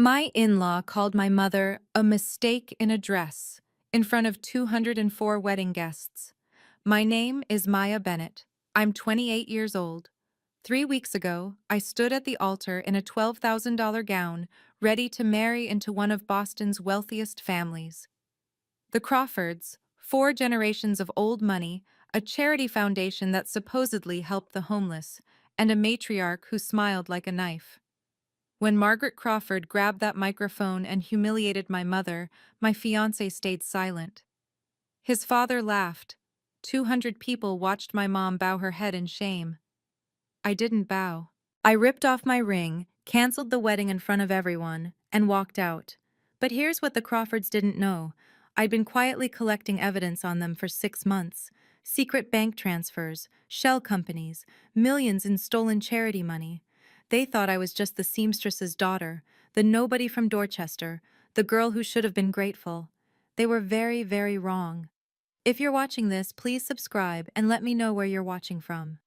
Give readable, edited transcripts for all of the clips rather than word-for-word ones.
My in-law called my mother a mistake in a dress in front of 204 wedding guests. My name is Maya Bennett. I'm 28 years old. 3 weeks ago, I stood at the altar in a $12,000 gown, ready to marry into one of Boston's wealthiest families. The Crawfords, 4 generations of old money, a charity foundation that supposedly helped the homeless, and a matriarch who smiled like a knife. When Margaret Crawford grabbed that microphone and humiliated my mother, my fiancé stayed silent. His father laughed. 200 people watched my mom bow her head in shame. I didn't bow. I ripped off my ring, canceled the wedding in front of everyone, and walked out. But here's what the Crawfords didn't know. I'd been quietly collecting evidence on them for 6 months. Secret bank transfers, shell companies, millions in stolen charity money. They thought I was just the seamstress's daughter, the nobody from Dorchester, the girl who should have been grateful. They were very, very wrong. If you're watching this, please subscribe and let me know where you're watching from.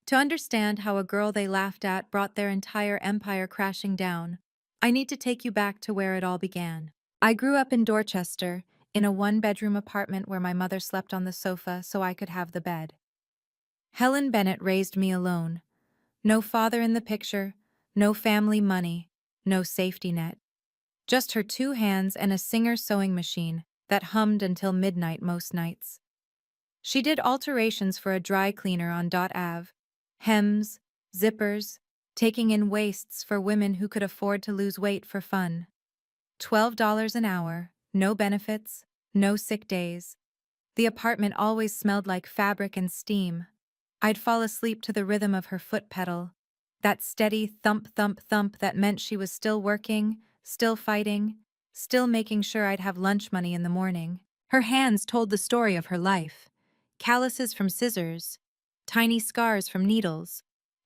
To understand how a girl they laughed at brought their entire empire crashing down, I need to take you back to where it all began. I grew up in Dorchester, in a one-bedroom apartment where my mother slept on the sofa so I could have the bed. Helen Bennett raised me alone. No father in the picture, no family money, no safety net. Just her 2 hands and a Singer sewing machine that hummed until midnight most nights. She did alterations for a dry cleaner on Dot Ave, hems, zippers, taking in waists for women who could afford to lose weight for fun. $12 an hour, no benefits, no sick days. The apartment always smelled like fabric and steam. I'd fall asleep to the rhythm of her foot pedal, that steady thump thump thump that meant she was still working, still fighting, still making sure I'd have lunch money in the morning. Her hands told the story of her life. Calluses from scissors, tiny scars from needles,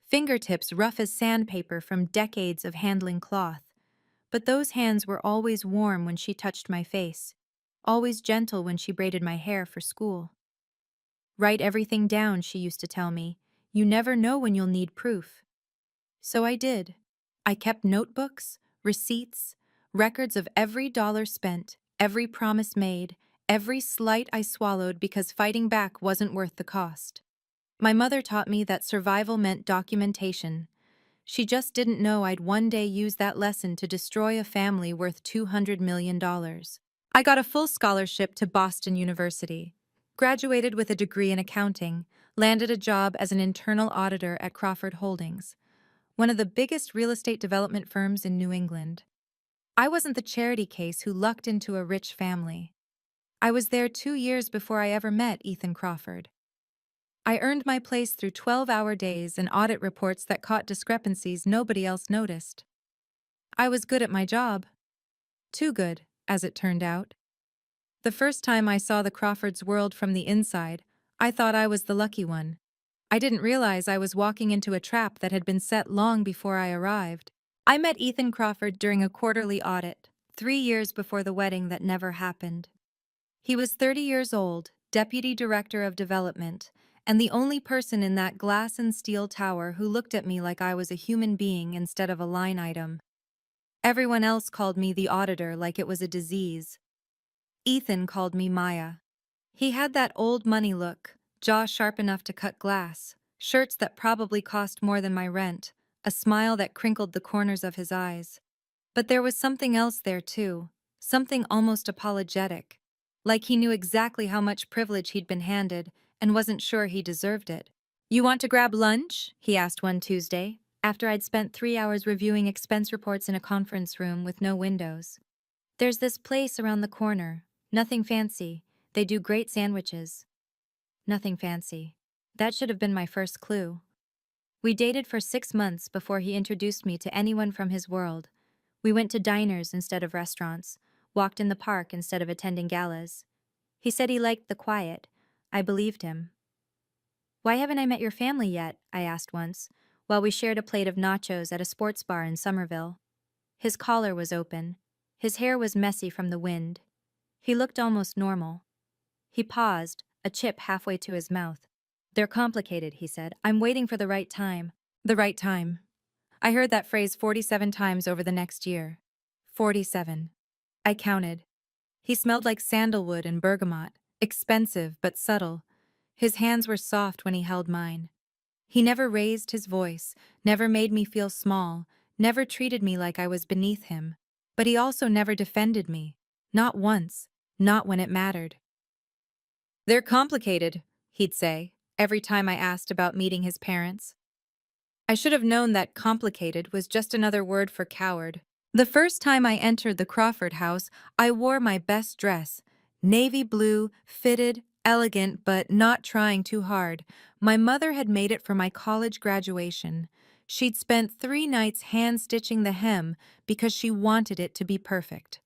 fingertips rough as sandpaper from decades of handling cloth. But those hands were always warm when she touched my face, always gentle when she braided my hair for school. Write everything down, she used to tell me. You never know when you'll need proof. So I did. I kept notebooks, receipts, records of every dollar spent, every promise made, every slight I swallowed because fighting back wasn't worth the cost. My mother taught me that survival meant documentation. She just didn't know I'd one day use that lesson to destroy a family worth $200 million. I got a full scholarship to Boston University, graduated with a degree in accounting, landed a job as an internal auditor at Crawford Holdings, one of the biggest real estate development firms in New England. I wasn't the charity case who lucked into a rich family. I was there 2 years before I ever met Ethan Crawford. I earned my place through 12-hour days and audit reports that caught discrepancies nobody else noticed. I was good at my job. Too good, as it turned out. The first time I saw the Crawfords' world from the inside, I thought I was the lucky one. I didn't realize I was walking into a trap that had been set long before I arrived. I met Ethan Crawford during a quarterly audit, 3 years before the wedding that never happened. He was 30 years old, deputy director of development, and the only person in that glass and steel tower who looked at me like I was a human being instead of a line item. Everyone else called me the auditor like it was a disease. Ethan called me Maya. He had that old money look, jaw sharp enough to cut glass, shirts that probably cost more than my rent, a smile that crinkled the corners of his eyes. But there was something else there too, something almost apologetic, like he knew exactly how much privilege he'd been handed and wasn't sure he deserved it. "You want to grab lunch?" he asked one Tuesday, after I'd spent 3 hours reviewing expense reports in a conference room with no windows. "There's this place around the corner. Nothing fancy. They do great sandwiches." Nothing fancy. That should have been my first clue. We dated for 6 months before he introduced me to anyone from his world. We went to diners instead of restaurants, walked in the park instead of attending galas. He said he liked the quiet. I believed him. "Why haven't I met your family yet?" I asked once, while we shared a plate of nachos at a sports bar in Somerville. His collar was open. His hair was messy from the wind. He looked almost normal. He paused, a chip halfway to his mouth. "They're complicated," he said. "I'm waiting for the right time." The right time. I heard that phrase 47 times over the next year. 47. I counted. He smelled like sandalwood and bergamot, expensive but subtle. His hands were soft when he held mine. He never raised his voice, never made me feel small, never treated me like I was beneath him. But he also never defended me. Not once. Not when it mattered. "They're complicated," he'd say, every time I asked about meeting his parents. I should have known that complicated was just another word for coward. The first time I entered the Crawford house, I wore my best dress. Navy blue, fitted, elegant, but not trying too hard. My mother had made it for my college graduation. She'd spent 3 nights hand-stitching the hem because she wanted it to be perfect.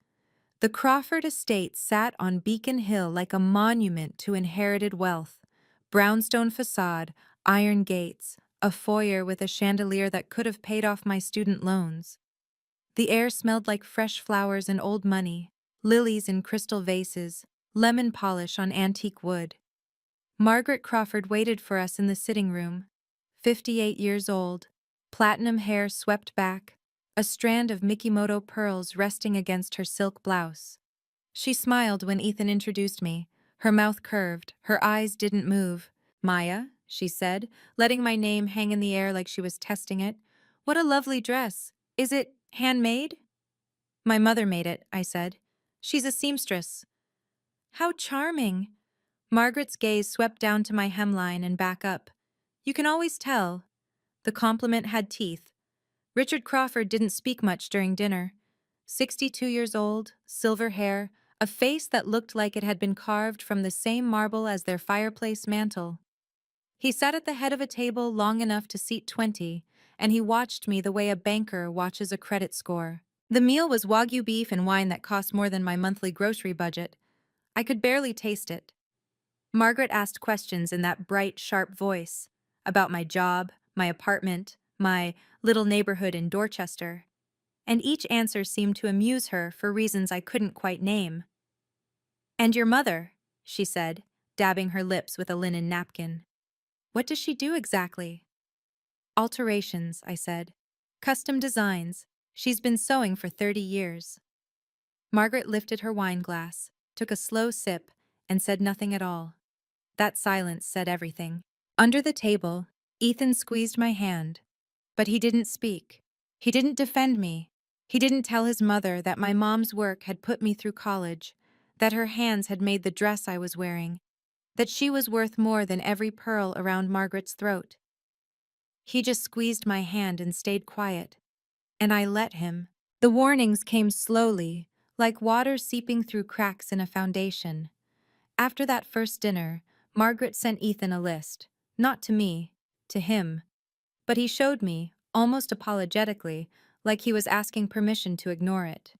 The Crawford estate sat on Beacon Hill like a monument to inherited wealth. Brownstone facade, iron gates, a foyer with a chandelier that could have paid off my student loans. The air smelled like fresh flowers and old money, lilies in crystal vases, lemon polish on antique wood. Margaret Crawford waited for us in the sitting room, 58 years old, platinum hair swept back, a strand of Mikimoto pearls resting against her silk blouse. She smiled when Ethan introduced me, her mouth curved, her eyes didn't move. "Maya," she said, letting my name hang in the air like she was testing it. "What a lovely dress. Is it handmade?" "My mother made it," I said. "She's a seamstress." "How charming." Margaret's gaze swept down to my hemline and back up. "You can always tell." The compliment had teeth. Richard Crawford didn't speak much during dinner. 62 years old, silver hair, a face that looked like it had been carved from the same marble as their fireplace mantel. He sat at the head of a table long enough to seat 20, and he watched me the way a banker watches a credit score. The meal was Wagyu beef and wine that cost more than my monthly grocery budget. I could barely taste it. Margaret asked questions in that bright, sharp voice about my job, my apartment, my little neighborhood in Dorchester, and each answer seemed to amuse her for reasons I couldn't quite name. "And your mother," she said, dabbing her lips with a linen napkin. "What does she do exactly?" "Alterations," I said. "Custom designs. She's been sewing for 30 years." Margaret lifted her wine glass, took a slow sip, and said nothing at all. That silence said everything. Under the table, Ethan squeezed my hand. But he didn't speak. He didn't defend me. He didn't tell his mother that my mom's work had put me through college, that her hands had made the dress I was wearing, that she was worth more than every pearl around Margaret's throat. He just squeezed my hand and stayed quiet. And I let him. The warnings came slowly, like water seeping through cracks in a foundation. After that first dinner, Margaret sent Ethan a list. Not to me, to him. But he showed me, almost apologetically, like he was asking permission to ignore it.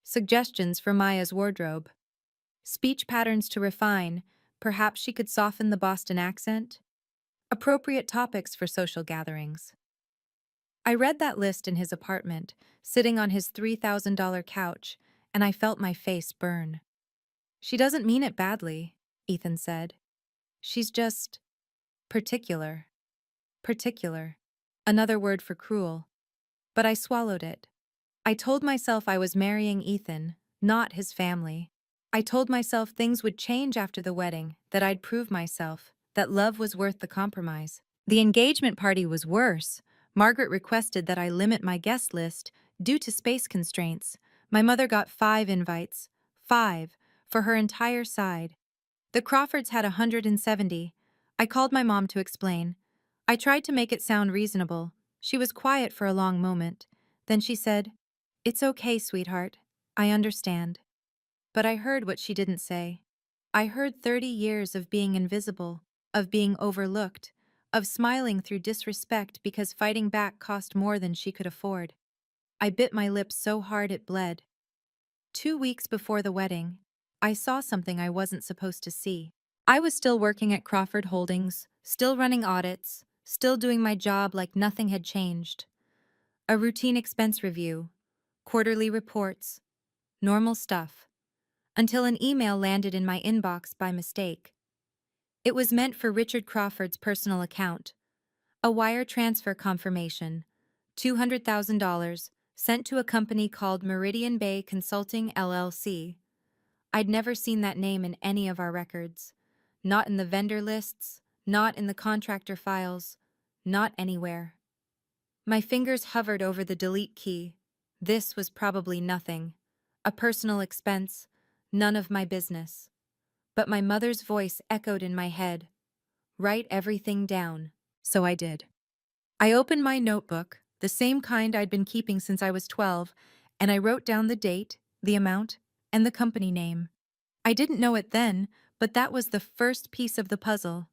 Suggestions for Maya's wardrobe. Speech patterns to refine, perhaps she could soften the Boston accent. Appropriate topics for social gatherings. I read that list in his apartment, sitting on his $3,000 couch, and I felt my face burn. "She doesn't mean it badly," Ethan said. "She's just particular." Particular. Another word for cruel. But I swallowed it. I told myself I was marrying Ethan, not his family. I told myself things would change after the wedding, that I'd prove myself, that love was worth the compromise. The engagement party was worse. Margaret requested that I limit my guest list due to space constraints. My mother got 5 invites. 5, for her entire side. The Crawfords had 170. I called my mom to explain. I tried to make it sound reasonable. She was quiet for a long moment. Then she said, "It's okay, sweetheart. I understand." But I heard what she didn't say. I heard 30 years of being invisible, of being overlooked, of smiling through disrespect because fighting back cost more than she could afford. I bit my lip so hard it bled. 2 weeks before the wedding, I saw something I wasn't supposed to see. I was still working at Crawford Holdings, still running audits, still doing my job like nothing had changed. A routine expense review, quarterly reports, normal stuff. Until an email landed in my inbox by mistake. It was meant for Richard Crawford's personal account. A wire transfer confirmation. $200,000, sent to a company called Meridian Bay Consulting LLC. I'd never seen that name in any of our records. Not in the vendor lists, not in the contractor files, not anywhere. My fingers hovered over the delete key. This was probably nothing. A personal expense, none of my business. But my mother's voice echoed in my head. Write everything down. So I did. I opened my notebook, the same kind I'd been keeping since I was 12, and I wrote down the date, the amount, and the company name. I didn't know it then, but that was the first piece of the puzzle,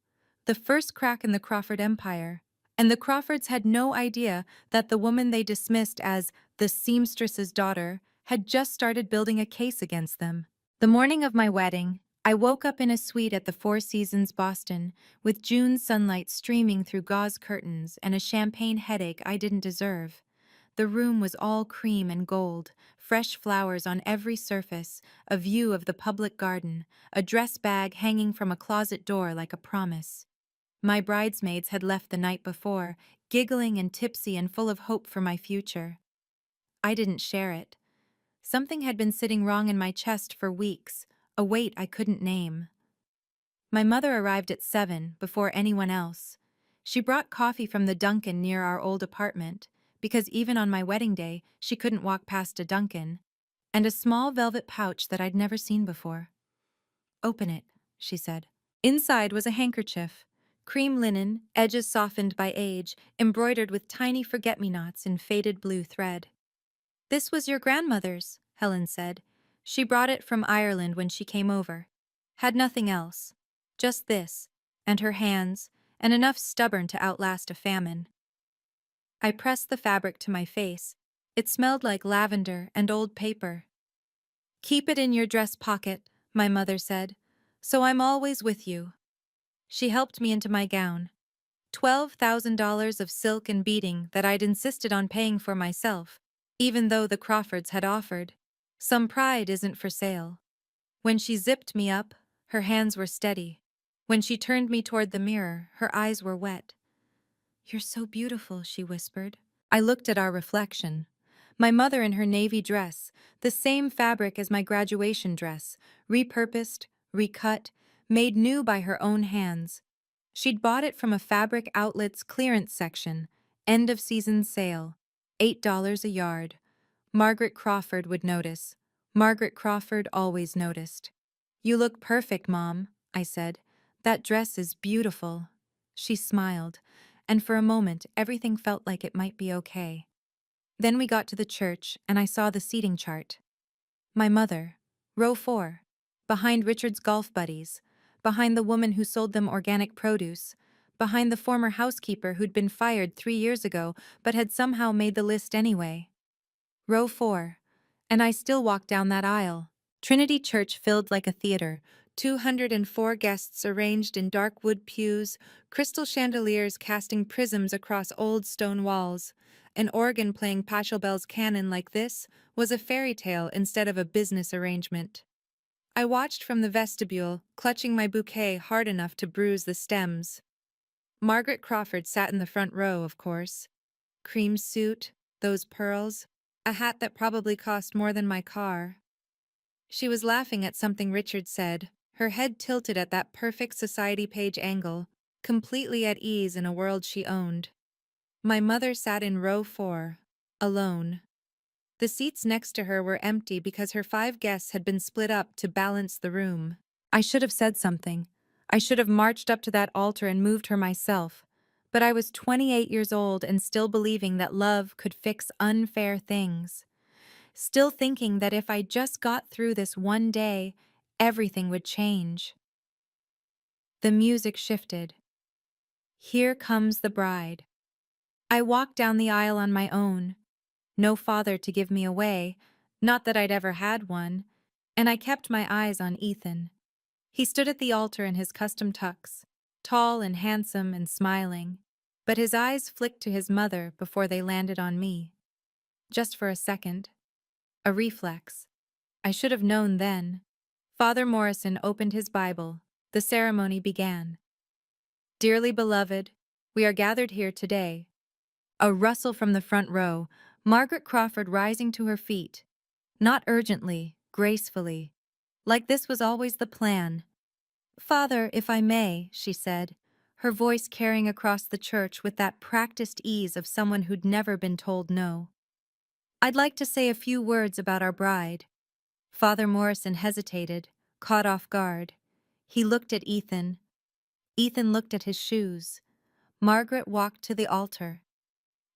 the first crack in the Crawford empire. And the Crawfords had no idea that the woman they dismissed as the seamstress's daughter had just started building a case against them. The morning of my wedding, I woke up in a suite at the Four Seasons, Boston, with June sunlight streaming through gauze curtains and a champagne headache I didn't deserve. The room was all cream and gold, fresh flowers on every surface, a view of the public garden, a dress bag hanging from a closet door like a promise. My bridesmaids had left the night before, giggling and tipsy and full of hope for my future. I didn't share it. Something had been sitting wrong in my chest for weeks, a weight I couldn't name. My mother arrived at 7, before anyone else. She brought coffee from the Dunkin' near our old apartment, because even on my wedding day, she couldn't walk past a Dunkin', and a small velvet pouch that I'd never seen before. "Open it," she said. Inside was a handkerchief, cream linen, edges softened by age, embroidered with tiny forget-me-nots in faded blue thread. "This was your grandmother's," Helen said. "She brought it from Ireland when she came over. Had nothing else. Just this, and her hands, and enough stubborn to outlast a famine." I pressed the fabric to my face. It smelled like lavender and old paper. "Keep it in your dress pocket," my mother said, "so I'm always with you." She helped me into my gown. $12,000 of silk and beading that I'd insisted on paying for myself, even though the Crawfords had offered. Some pride isn't for sale. When she zipped me up, her hands were steady. When she turned me toward the mirror, her eyes were wet. "You're so beautiful," she whispered. I looked at our reflection. My mother in her navy dress, the same fabric as my graduation dress, repurposed, recut, made new by her own hands. She'd bought it from a fabric outlet's clearance section, end of season sale, $8 a yard. Margaret Crawford would notice. Margaret Crawford always noticed. "You look perfect, Mom," I said. "That dress is beautiful." She smiled, and for a moment everything felt like it might be okay. Then we got to the church, and I saw the seating chart. My mother, row 4, behind Richard's golf buddies, behind the woman who sold them organic produce, behind the former housekeeper who'd been fired 3 years ago but had somehow made the list anyway. Row 4. And I still walked down that aisle. Trinity Church filled like a theater, 204 guests arranged in dark wood pews, crystal chandeliers casting prisms across old stone walls. An organ playing Pachelbel's canon like this was a fairy tale instead of a business arrangement. I watched from the vestibule, clutching my bouquet hard enough to bruise the stems. Margaret Crawford sat in the front row, of course. Cream suit, those pearls, a hat that probably cost more than my car. She was laughing at something Richard said, her head tilted at that perfect society page angle, completely at ease in a world she owned. My mother sat in row 4, alone. The seats next to her were empty because her 5 guests had been split up to balance the room. I should have said something. I should have marched up to that altar and moved her myself. But I was 28 years old and still believing that love could fix unfair things. Still thinking that if I just got through this one day, everything would change. The music shifted. "Here Comes the Bride." I walked down the aisle on my own. No father to give me away, not that I'd ever had one, and I kept my eyes on Ethan. He stood at the altar in his custom tux, tall and handsome and smiling, but his eyes flicked to his mother before they landed on me. Just for a second. A reflex. I should have known then. Father Morrison opened his Bible. The ceremony began. "Dearly beloved, we are gathered here today." A rustle from the front row. Margaret Crawford rising to her feet, not urgently, gracefully, like this was always the plan. "Father, if I may," she said, her voice carrying across the church with that practiced ease of someone who'd never been told no. "I'd like to say a few words about our bride." Father Morrison hesitated, caught off guard. He looked at Ethan. Ethan looked at his shoes. Margaret walked to the altar.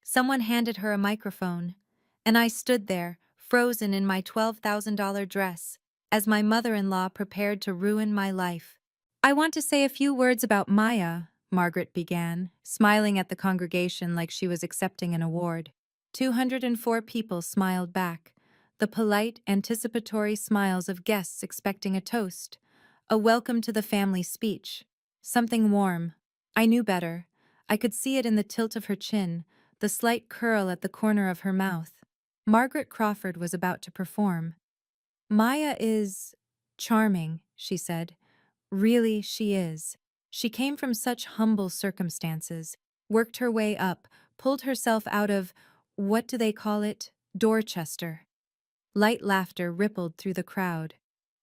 Someone handed her a microphone, and I stood there, frozen in my $12,000 dress, as my mother-in-law prepared to ruin my life. "I want to say a few words about Maya," Margaret began, smiling at the congregation like she was accepting an award. 204 people smiled back, the polite, anticipatory smiles of guests expecting a toast, a welcome to the family speech. Something warm. I knew better. I could see it in the tilt of her chin, the slight curl at the corner of her mouth. Margaret Crawford was about to perform. "Maya is charming," she said. "Really, she is. She came from such humble circumstances, worked her way up, pulled herself out of, what do they call it, Dorchester." Light laughter rippled through the crowd,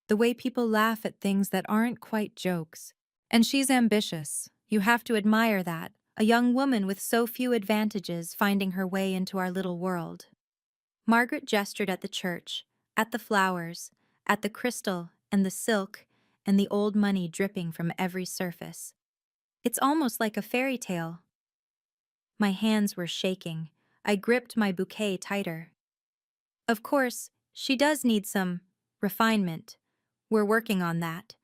the way people laugh at things that aren't quite jokes. "And she's ambitious. You have to admire that. A young woman with so few advantages finding her way into our little world." Margaret gestured at the church, at the flowers, at the crystal and the silk and the old money dripping from every surface. "It's almost like a fairy tale." My hands were shaking. I gripped my bouquet tighter. "Of course, she does need some refinement. We're working on that."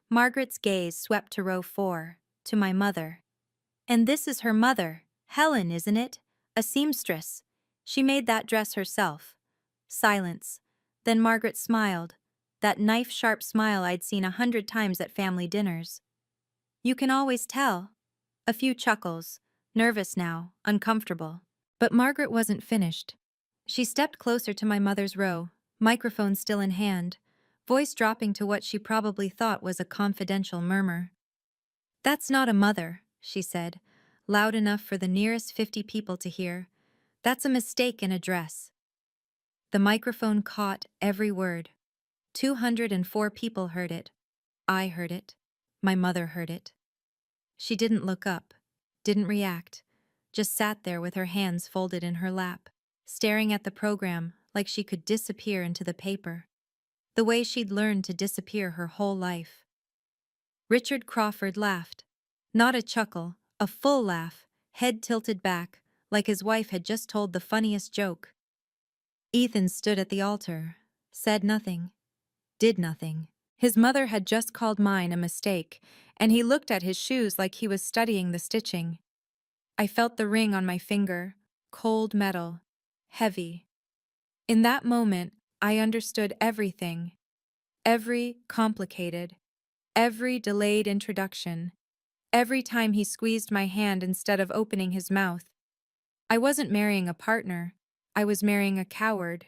Margaret's gaze swept to row 4, to my mother. "And this is her mother, Helen, isn't it? A seamstress. She made that dress herself." Silence. Then Margaret smiled, that knife-sharp smile I'd seen 100 times at family dinners. "You can always tell." A few chuckles, nervous now, uncomfortable. But Margaret wasn't finished. She stepped closer to my mother's row, microphone still in hand, voice dropping to what she probably thought was a confidential murmur. "That's not a mother," she said, loud enough for the nearest 50 people to hear. "That's a mistake in a dress." The microphone caught every word. 204 people heard it. I heard it. My mother heard it. She didn't look up, didn't react, just sat there with her hands folded in her lap, staring at the program like she could disappear into the paper, the way she'd learned to disappear her whole life. Richard Crawford laughed. Not a chuckle, a full laugh, head tilted back, like his wife had just told the funniest joke. Ethan stood at the altar, said nothing, did nothing. His mother had just called mine a mistake, and he looked at his shoes like he was studying the stitching. I felt the ring on my finger, cold metal, heavy. In that moment, I understood everything. Every complicated, every delayed introduction, every time he squeezed my hand instead of opening his mouth. I wasn't marrying a partner. I was marrying a coward.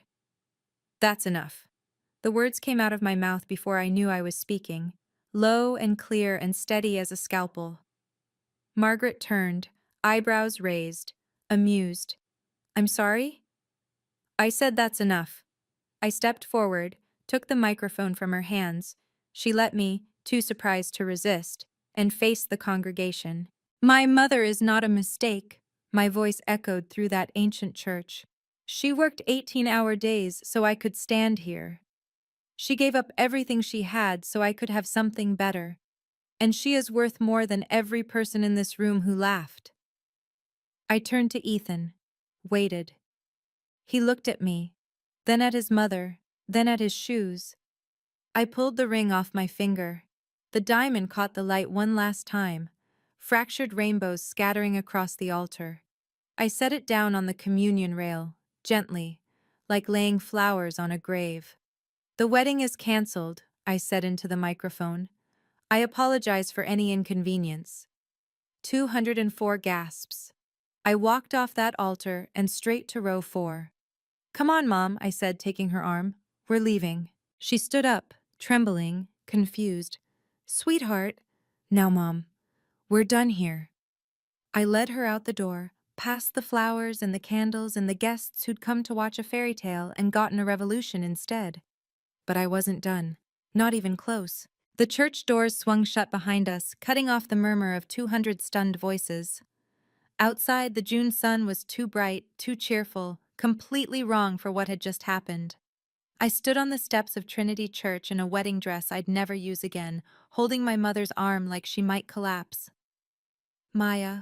"That's enough." The words came out of my mouth before I knew I was speaking, low and clear and steady as a scalpel. Margaret turned, eyebrows raised, amused. "I'm sorry?" I said that's enough. I stepped forward, took the microphone from her hands. She let me, too surprised to resist, and faced the congregation. "My mother is not a mistake," my voice echoed through that ancient church. "She worked 18-hour days so I could stand here. She gave up everything she had so I could have something better. And she is worth more than every person in this room who laughed." I turned to Ethan, waited. He looked at me, then at his mother, then at his shoes. I pulled the ring off my finger. The diamond caught the light one last time, fractured rainbows scattering across the altar. I set it down on the communion rail, gently, like laying flowers on a grave. "The wedding is cancelled," I said into the microphone. "I apologize for any inconvenience." 204 gasps. I walked off that altar and straight to row 4. "Come on, Mom," I said, taking her arm. "We're leaving." She stood up, trembling, confused. "Sweetheart." "Now, Mom, we're done here." I led her out the door, past the flowers and the candles and the guests who'd come to watch a fairy tale and gotten a revolution instead. But I wasn't done. Not even close. The church doors swung shut behind us, cutting off the murmur of 200 stunned voices. Outside, the June sun was too bright, too cheerful, completely wrong for what had just happened. I stood on the steps of Trinity Church in a wedding dress I'd never use again, holding my mother's arm like she might collapse. Maya.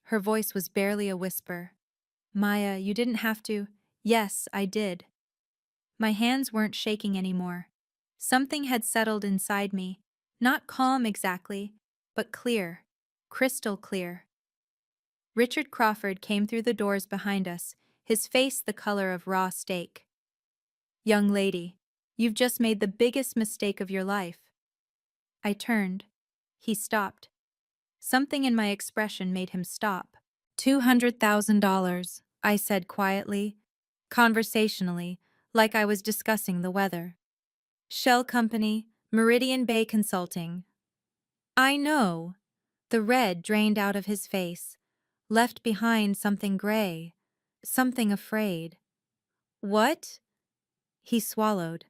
Her voice was barely a whisper. Maya, you didn't have to. Yes, I did. My hands weren't shaking anymore. Something had settled inside me. Not calm exactly, but clear. Crystal clear. Richard Crawford came through the doors behind us, his face the color of raw steak. Young lady, you've just made the biggest mistake of your life. I turned. He stopped. Something in my expression made him stop. $200,000, I said quietly, conversationally, like I was discussing the weather. Shell Company, Meridian Bay Consulting. I know. The red drained out of his face, left behind something gray, something afraid. What? He swallowed.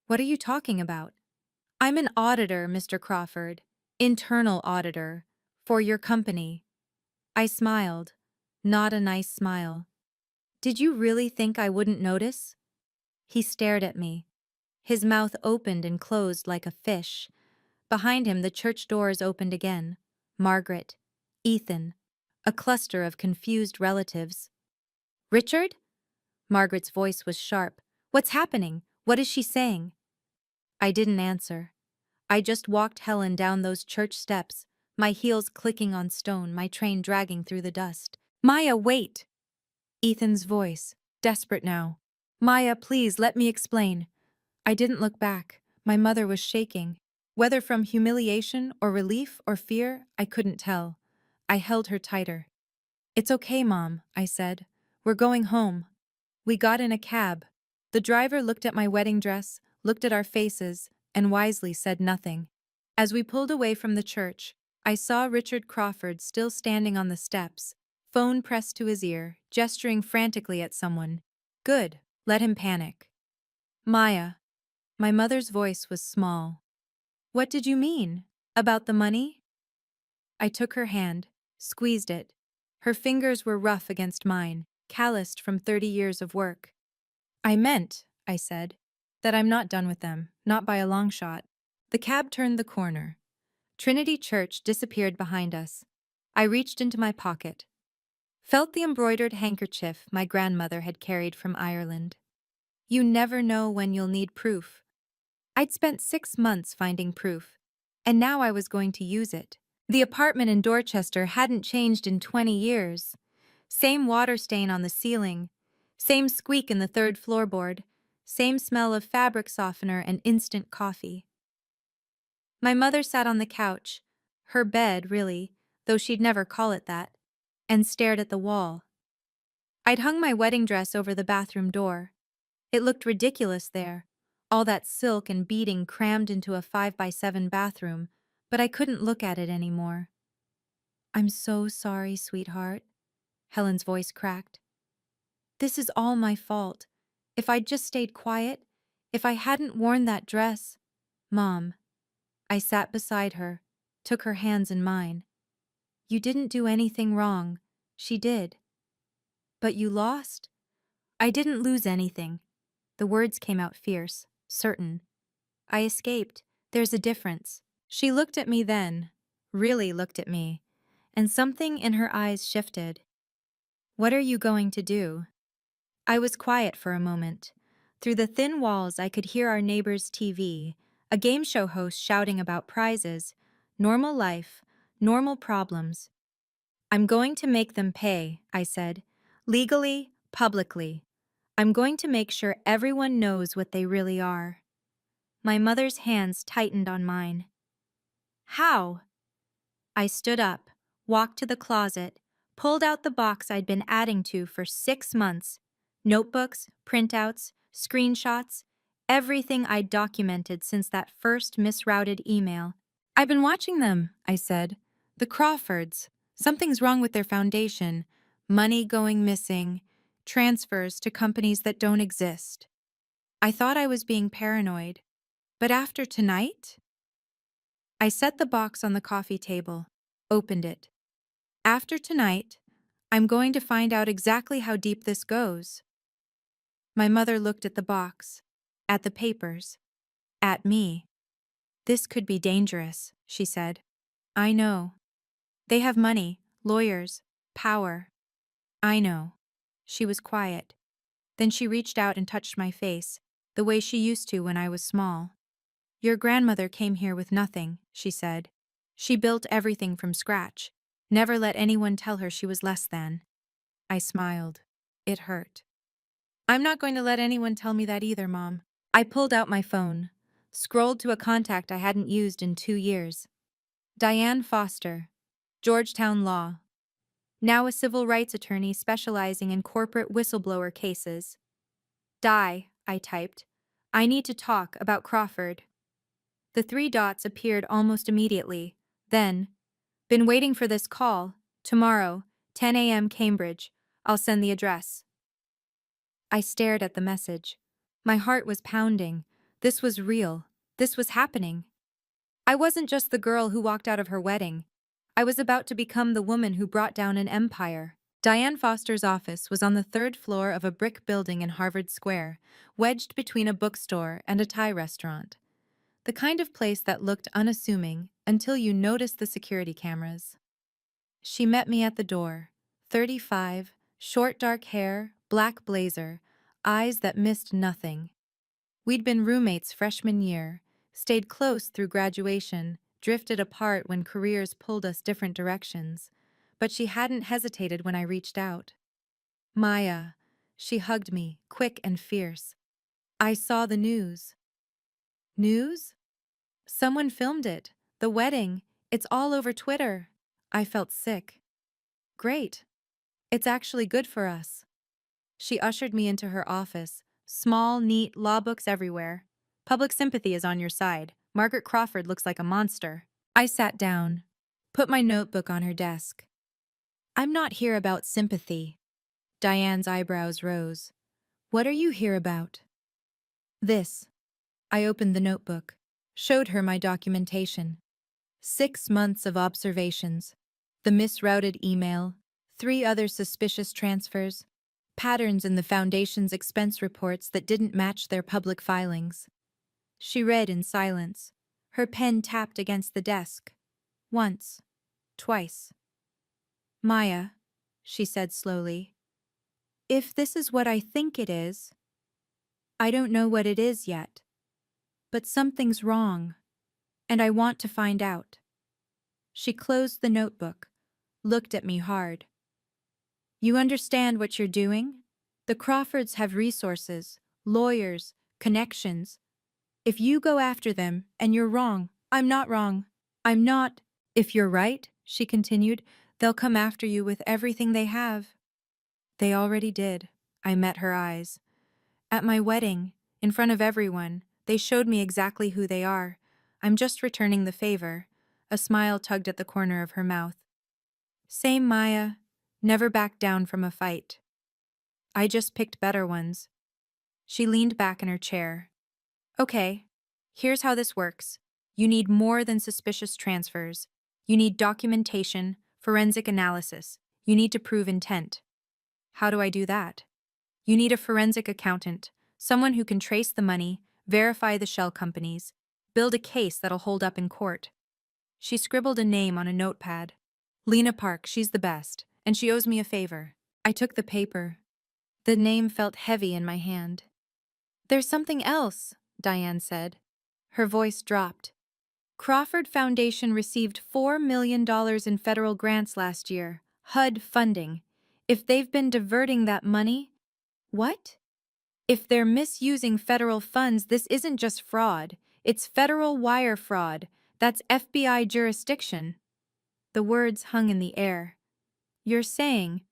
What are you talking about? I'm an auditor, Mr. Crawford. Internal auditor. For your company. I smiled. Not a nice smile. Did you really think I wouldn't notice? He stared at me. His mouth opened and closed like a fish. Behind him, the church doors opened again. Margaret. Ethan. A cluster of confused relatives. Richard? Margaret's voice was sharp. What's happening? What is she saying? I didn't answer. I just walked Helen down those church steps, my heels clicking on stone, my train dragging through the dust. Maya, wait! Ethan's voice, desperate now. Maya, please, let me explain. I didn't look back. My mother was shaking. Whether from humiliation or relief or fear, I couldn't tell. I held her tighter. It's okay, Mom, I said. We're going home. We got in a cab. The driver looked at my wedding dress, looked at our faces, and wisely said nothing. As we pulled away from the church, I saw Richard Crawford still standing on the steps, phone pressed to his ear, gesturing frantically at someone. Good, let him panic. Maya. My mother's voice was small. What did you mean? About the money? I took her hand, squeezed it. Her fingers were rough against mine, calloused from 30 years of work. I meant, I said, that I'm not done with them, not by a long shot. The cab turned the corner. Trinity Church disappeared behind us. I reached into my pocket. Felt the embroidered handkerchief my grandmother had carried from Ireland. You never know when you'll need proof. I'd spent 6 months finding proof, and now I was going to use it. The apartment in Dorchester hadn't changed in 20 years. Same water stain on the ceiling, same squeak in the third floorboard, same smell of fabric softener and instant coffee. My mother sat on the couch, her bed, really, though she'd never call it that, and stared at the wall. I'd hung my wedding dress over the bathroom door. It looked ridiculous there, all that silk and beading crammed into a 5x7 bathroom, but I couldn't look at it anymore. I'm so sorry, sweetheart. Helen's voice cracked. This is all my fault. If I'd just stayed quiet, if I hadn't worn that dress. Mom. I sat beside her, took her hands in mine. You didn't do anything wrong. She did. But you lost? I didn't lose anything. The words came out fierce, certain. I escaped. There's a difference. She looked at me then, really looked at me, and something in her eyes shifted. What are you going to do? I was quiet for a moment. Through the thin walls, I could hear our neighbor's TV, a game show host shouting about prizes, normal life, normal problems. I'm going to make them pay, I said. Legally, publicly. I'm going to make sure everyone knows what they really are. My mother's hands tightened on mine. How? I stood up, walked to the closet, pulled out the box I'd been adding to for 6 months. Notebooks, printouts, screenshots, everything I'd documented since that first misrouted email. I've been watching them, I said. The Crawfords. Something's wrong with their foundation. Money going missing, transfers to companies that don't exist. I thought I was being paranoid, but after tonight, I set the box on the coffee table, opened it. After tonight, I'm going to find out exactly how deep this goes. My mother looked at the box, at the papers, at me. This could be dangerous, she said. I know. They have money, lawyers, power. I know. She was quiet. Then she reached out and touched my face, the way she used to when I was small. Your grandmother came here with nothing, she said. She built everything from scratch. Never let anyone tell her she was less than. I smiled. It hurt. I'm not going to let anyone tell me that either, Mom. I pulled out my phone, scrolled to a contact I hadn't used in 2 years. Diane Foster, Georgetown Law. Now a civil rights attorney specializing in corporate whistleblower cases. Di, I typed. I need to talk about Crawford. The 3 dots appeared almost immediately. Then, been waiting for this call. Tomorrow, 10 a.m. Cambridge. I'll send the address. I stared at the message. My heart was pounding. This was real. This was happening. I wasn't just the girl who walked out of her wedding. I was about to become the woman who brought down an empire. Diane Foster's office was on the 3rd floor of a brick building in Harvard Square, wedged between a bookstore and a Thai restaurant. The kind of place that looked unassuming until you noticed the security cameras. She met me at the door, 35, short dark hair, black blazer, eyes that missed nothing. We'd been roommates freshman year, stayed close through graduation, drifted apart when careers pulled us different directions, but she hadn't hesitated when I reached out. Maya, she hugged me, quick and fierce. I saw the news. News? Someone filmed it. The wedding. It's all over Twitter. I felt sick. Great. It's actually good for us. She ushered me into her office. Small, neat, law books everywhere. Public sympathy is on your side. Margaret Crawford looks like a monster. I sat down, put my notebook on her desk. I'm not here about sympathy. Diane's eyebrows rose. What are you here about? This. I opened the notebook, showed her my documentation. 6 months of observations. The misrouted email, 3 other suspicious transfers, patterns in the foundation's expense reports that didn't match their public filings. She read in silence. Her pen tapped against the desk. Once. Twice. Maya, she said slowly, if this is what I think it is, I don't know what it is yet, but something's wrong, and I want to find out. She closed the notebook, looked at me hard. You understand what you're doing? The Crawfords have resources, lawyers, connections. If you go after them and you're wrong, I'm not wrong. I'm not. If you're right, she continued, they'll come after you with everything they have. They already did. I met her eyes. At my wedding, in front of everyone, they showed me exactly who they are. I'm just returning the favor. A smile tugged at the corner of her mouth. Same Maya, never backed down from a fight. I just picked better ones. She leaned back in her chair. Okay, here's how this works. You need more than suspicious transfers. You need documentation, forensic analysis. You need to prove intent. How do I do that? You need a forensic accountant, someone who can trace the money, verify the shell companies, build a case that'll hold up in court. She scribbled a name on a notepad. Lena Park, she's the best, and she owes me a favor. I took the paper. The name felt heavy in my hand. There's something else, Diane said. Her voice dropped. Crawford Foundation received $4 million in federal grants last year, HUD funding. If they've been diverting that money... What? If they're misusing federal funds, this isn't just fraud. It's federal wire fraud. That's FBI jurisdiction. The words hung in the air. You're saying...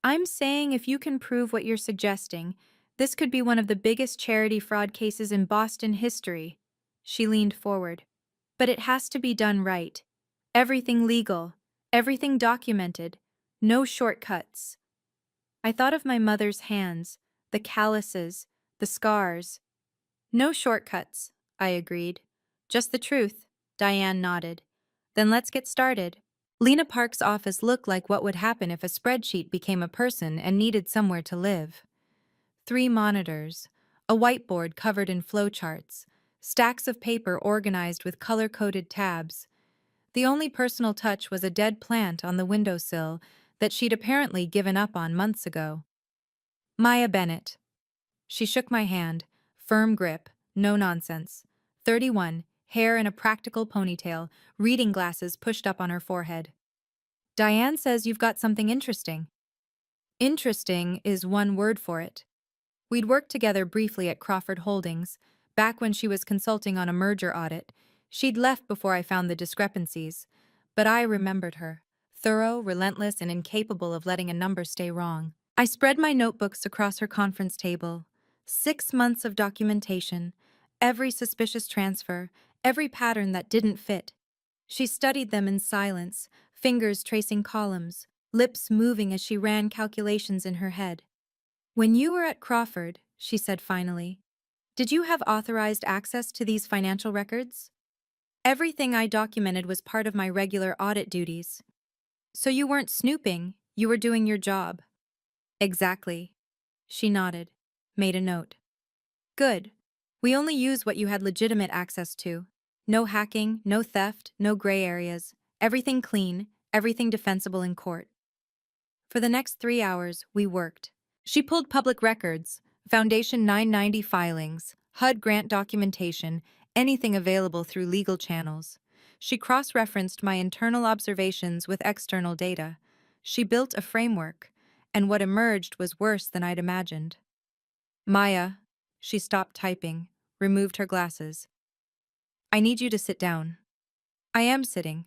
I'm saying if you can prove what you're suggesting, this could be one of the biggest charity fraud cases in Boston history. She leaned forward. But it has to be done right. Everything legal. Everything documented. No shortcuts. I thought of my mother's hands, the calluses, the scars. No shortcuts, I agreed. Just the truth, Diane nodded. Then let's get started. Lena Park's office looked like what would happen if a spreadsheet became a person and needed somewhere to live. 3 monitors, a whiteboard covered in flowcharts, stacks of paper organized with color-coded tabs. The only personal touch was a dead plant on the windowsill that she'd apparently given up on months ago. Maya Bennett. She shook my hand, firm grip, no nonsense. 31, hair in a practical ponytail, reading glasses pushed up on her forehead. Diane says you've got something interesting. Interesting is one word for it. We'd worked together briefly at Crawford Holdings, back when she was consulting on a merger audit. She'd left before I found the discrepancies, but I remembered her, thorough, relentless, and incapable of letting a number stay wrong. I spread my notebooks across her conference table. 6 months of documentation, every suspicious transfer, every pattern that didn't fit. She studied them in silence, fingers tracing columns, lips moving as she ran calculations in her head. When you were at Crawford, she said finally, did you have authorized access to these financial records? Everything I documented was part of my regular audit duties. So you weren't snooping, you were doing your job. Exactly. She nodded, made a note. Good. We only use what you had legitimate access to. No hacking, no theft, no gray areas. Everything clean, everything defensible in court. For the next 3 hours, we worked. She pulled public records, Foundation 990 filings, HUD grant documentation, anything available through legal channels. She cross-referenced my internal observations with external data. She built a framework, and what emerged was worse than I'd imagined. Maya, she stopped typing, removed her glasses. I need you to sit down. I am sitting.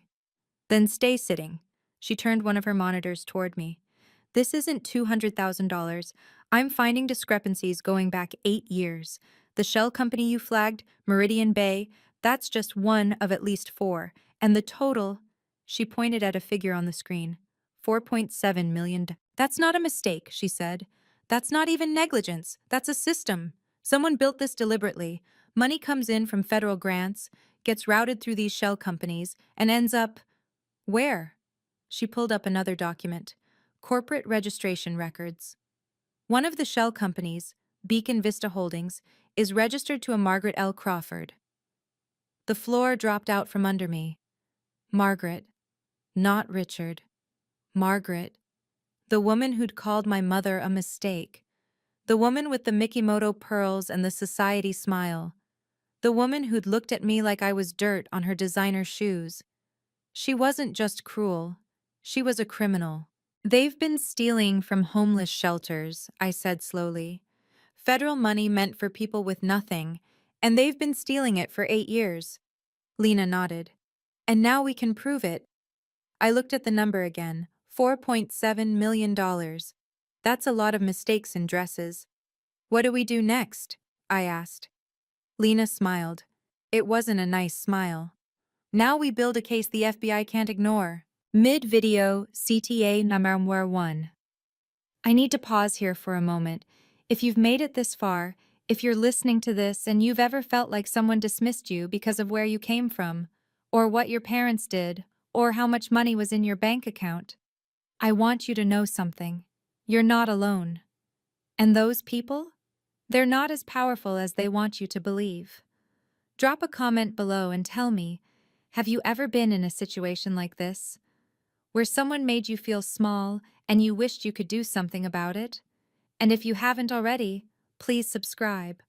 Then stay sitting. She turned one of her monitors toward me. This isn't $200,000. I'm finding discrepancies going back 8 years. The shell company you flagged, Meridian Bay, that's just one of at least 4. And the total, she pointed at a figure on the screen, 4.7 million. That's not a mistake, she said. That's not even negligence. That's a system. Someone built this deliberately. Money comes in from federal grants, gets routed through these shell companies, and ends up… where? She pulled up another document. Corporate registration records. One of the shell companies, Beacon Vista Holdings, is registered to a Margaret L. Crawford. The floor dropped out from under me. Margaret. Not Richard. Margaret. The woman who'd called my mother a mistake. The woman with the Mikimoto pearls and the society smile. The woman who'd looked at me like I was dirt on her designer shoes. She wasn't just cruel. She was a criminal. They've been stealing from homeless shelters, I said slowly. Federal money meant for people with nothing, and they've been stealing it for 8 years. Lena nodded. And now we can prove it. I looked at the number again, $4.7 million. That's a lot of mistakes in dresses. What do we do next? I asked. Lena smiled. It wasn't a nice smile. Now we build a case the FBI can't ignore. Mid-video, CTA number 1. I need to pause here for a moment. If you've made it this far, if you're listening to this and you've ever felt like someone dismissed you because of where you came from, or what your parents did, or how much money was in your bank account, I want you to know something. You're not alone. And those people? They're not as powerful as they want you to believe. Drop a comment below and tell me, have you ever been in a situation like this, where someone made you feel small and you wished you could do something about it? And if you haven't already, please subscribe.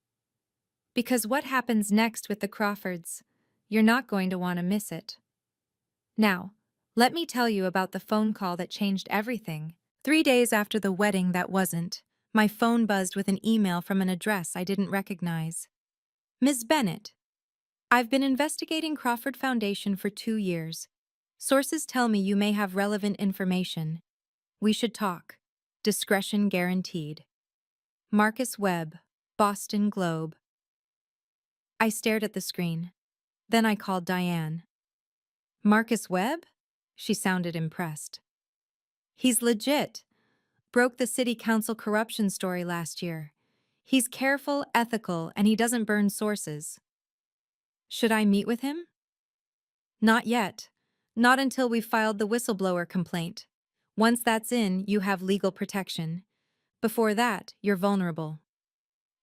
Because what happens next with the Crawfords, you're not going to want to miss it. Now, let me tell you about the phone call that changed everything. 3 days after the wedding that wasn't, my phone buzzed with an email from an address I didn't recognize. Ms. Bennett, I've been investigating Crawford Foundation for 2 years. Sources tell me you may have relevant information. We should talk. Discretion guaranteed. Marcus Webb, Boston Globe. I stared at the screen. Then I called Diane. Marcus Webb? She sounded impressed. He's legit. Broke the city council corruption story last year. He's careful, ethical, and he doesn't burn sources. Should I meet with him? Not yet. Not until we've filed the whistleblower complaint. Once that's in, you have legal protection. Before that, you're vulnerable.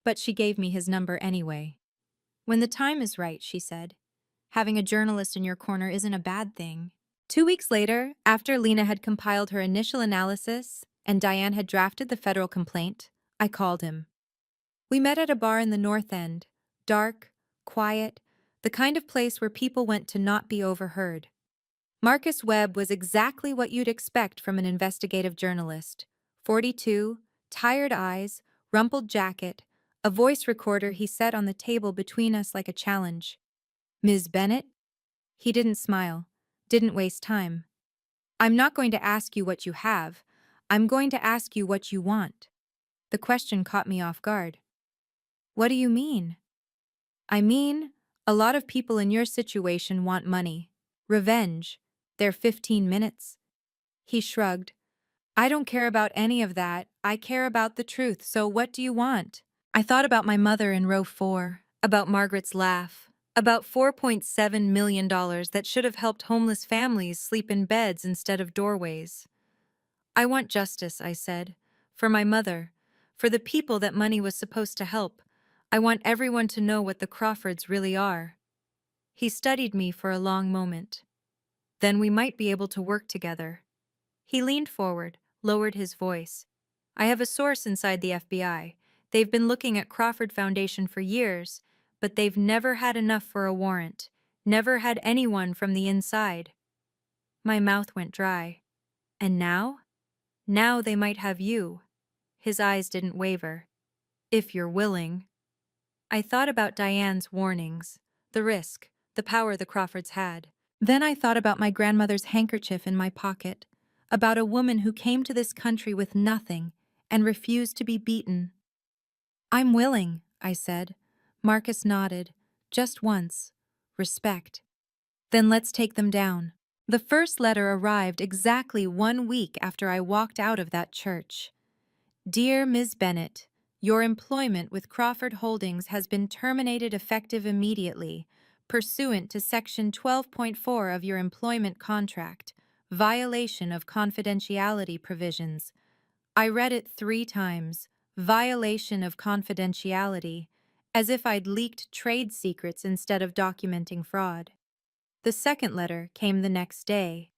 But she gave me his number anyway. When the time is right, she said. Having a journalist in your corner isn't a bad thing. 2 weeks later, after Lena had compiled her initial analysis and Diane had drafted the federal complaint, I called him. We met at a bar in the North End, dark, quiet, the kind of place where people went to not be overheard. Marcus Webb was exactly what you'd expect from an investigative journalist. 42, tired eyes, rumpled jacket, a voice recorder he set on the table between us like a challenge. Ms. Bennett? He didn't smile, didn't waste time. I'm not going to ask you what you have. I'm going to ask you what you want. The question caught me off guard. What do you mean? I mean, a lot of people in your situation want money. Revenge. Their 15 minutes. He shrugged. I don't care about any of that. I care about the truth, so what do you want? I thought about my mother in row 4, about Margaret's laugh, about $4.7 million that should have helped homeless families sleep in beds instead of doorways. I want justice, I said. For my mother. For the people that money was supposed to help. I want everyone to know what the Crawfords really are. He studied me for a long moment. Then we might be able to work together. He leaned forward, lowered his voice. I have a source inside the FBI. They've been looking at Crawford Foundation for years, but they've never had enough for a warrant. Never had anyone from the inside. My mouth went dry. And now? Now they might have you. His eyes didn't waver. If you're willing. I thought about Diane's warnings, the risk, the power the Crawfords had. Then I thought about my grandmother's handkerchief in my pocket, about a woman who came to this country with nothing and refused to be beaten. I'm willing, I said. Marcus nodded, just once. Respect. Then let's take them down. The first letter arrived exactly 1 week after I walked out of that church. Dear Ms. Bennett, your employment with Crawford Holdings has been terminated effective immediately, pursuant to Section 12.4 of your employment contract, violation of confidentiality provisions. I read it 3 times, violation of confidentiality, as if I'd leaked trade secrets instead of documenting fraud. The second letter came the next day.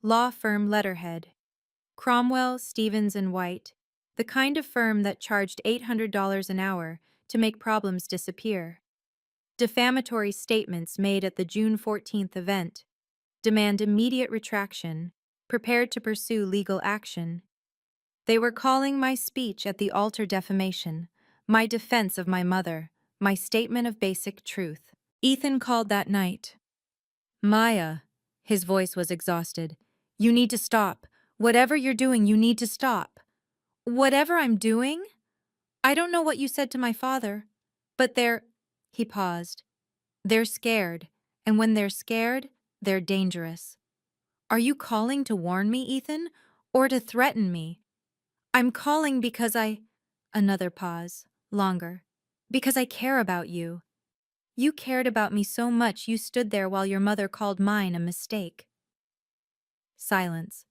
Law firm letterhead. Cromwell, Stevens & White, the kind of firm that charged $800 an hour to make problems disappear. Defamatory statements made at the June 14th event. Demand immediate retraction. Prepared to pursue legal action. They were calling my speech at the altar defamation, my defense of my mother, my statement of basic truth. Ethan called that night. Maya. His voice was exhausted. You need to stop. Whatever you're doing, you need to stop. Whatever I'm doing? I don't know what you said to my father, but he paused. They're scared, and when they're scared, they're dangerous. Are you calling to warn me, Ethan, or to threaten me? I'm calling because Another pause, longer. Because I care about you. You cared about me so much you stood there while your mother called mine a mistake. Silence.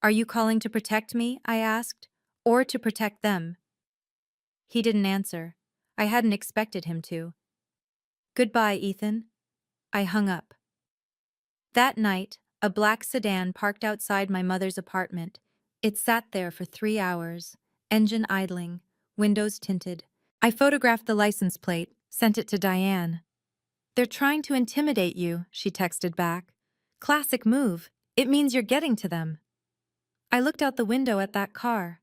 Are you calling to protect me, I asked, or to protect them? He didn't answer. I hadn't expected him to. Goodbye, Ethan. I hung up. That night, a black sedan parked outside my mother's apartment. It sat there for 3 hours, engine idling, windows tinted. I photographed the license plate, sent it to Diane. They're trying to intimidate you, she texted back. Classic move. It means you're getting to them. I looked out the window at that car,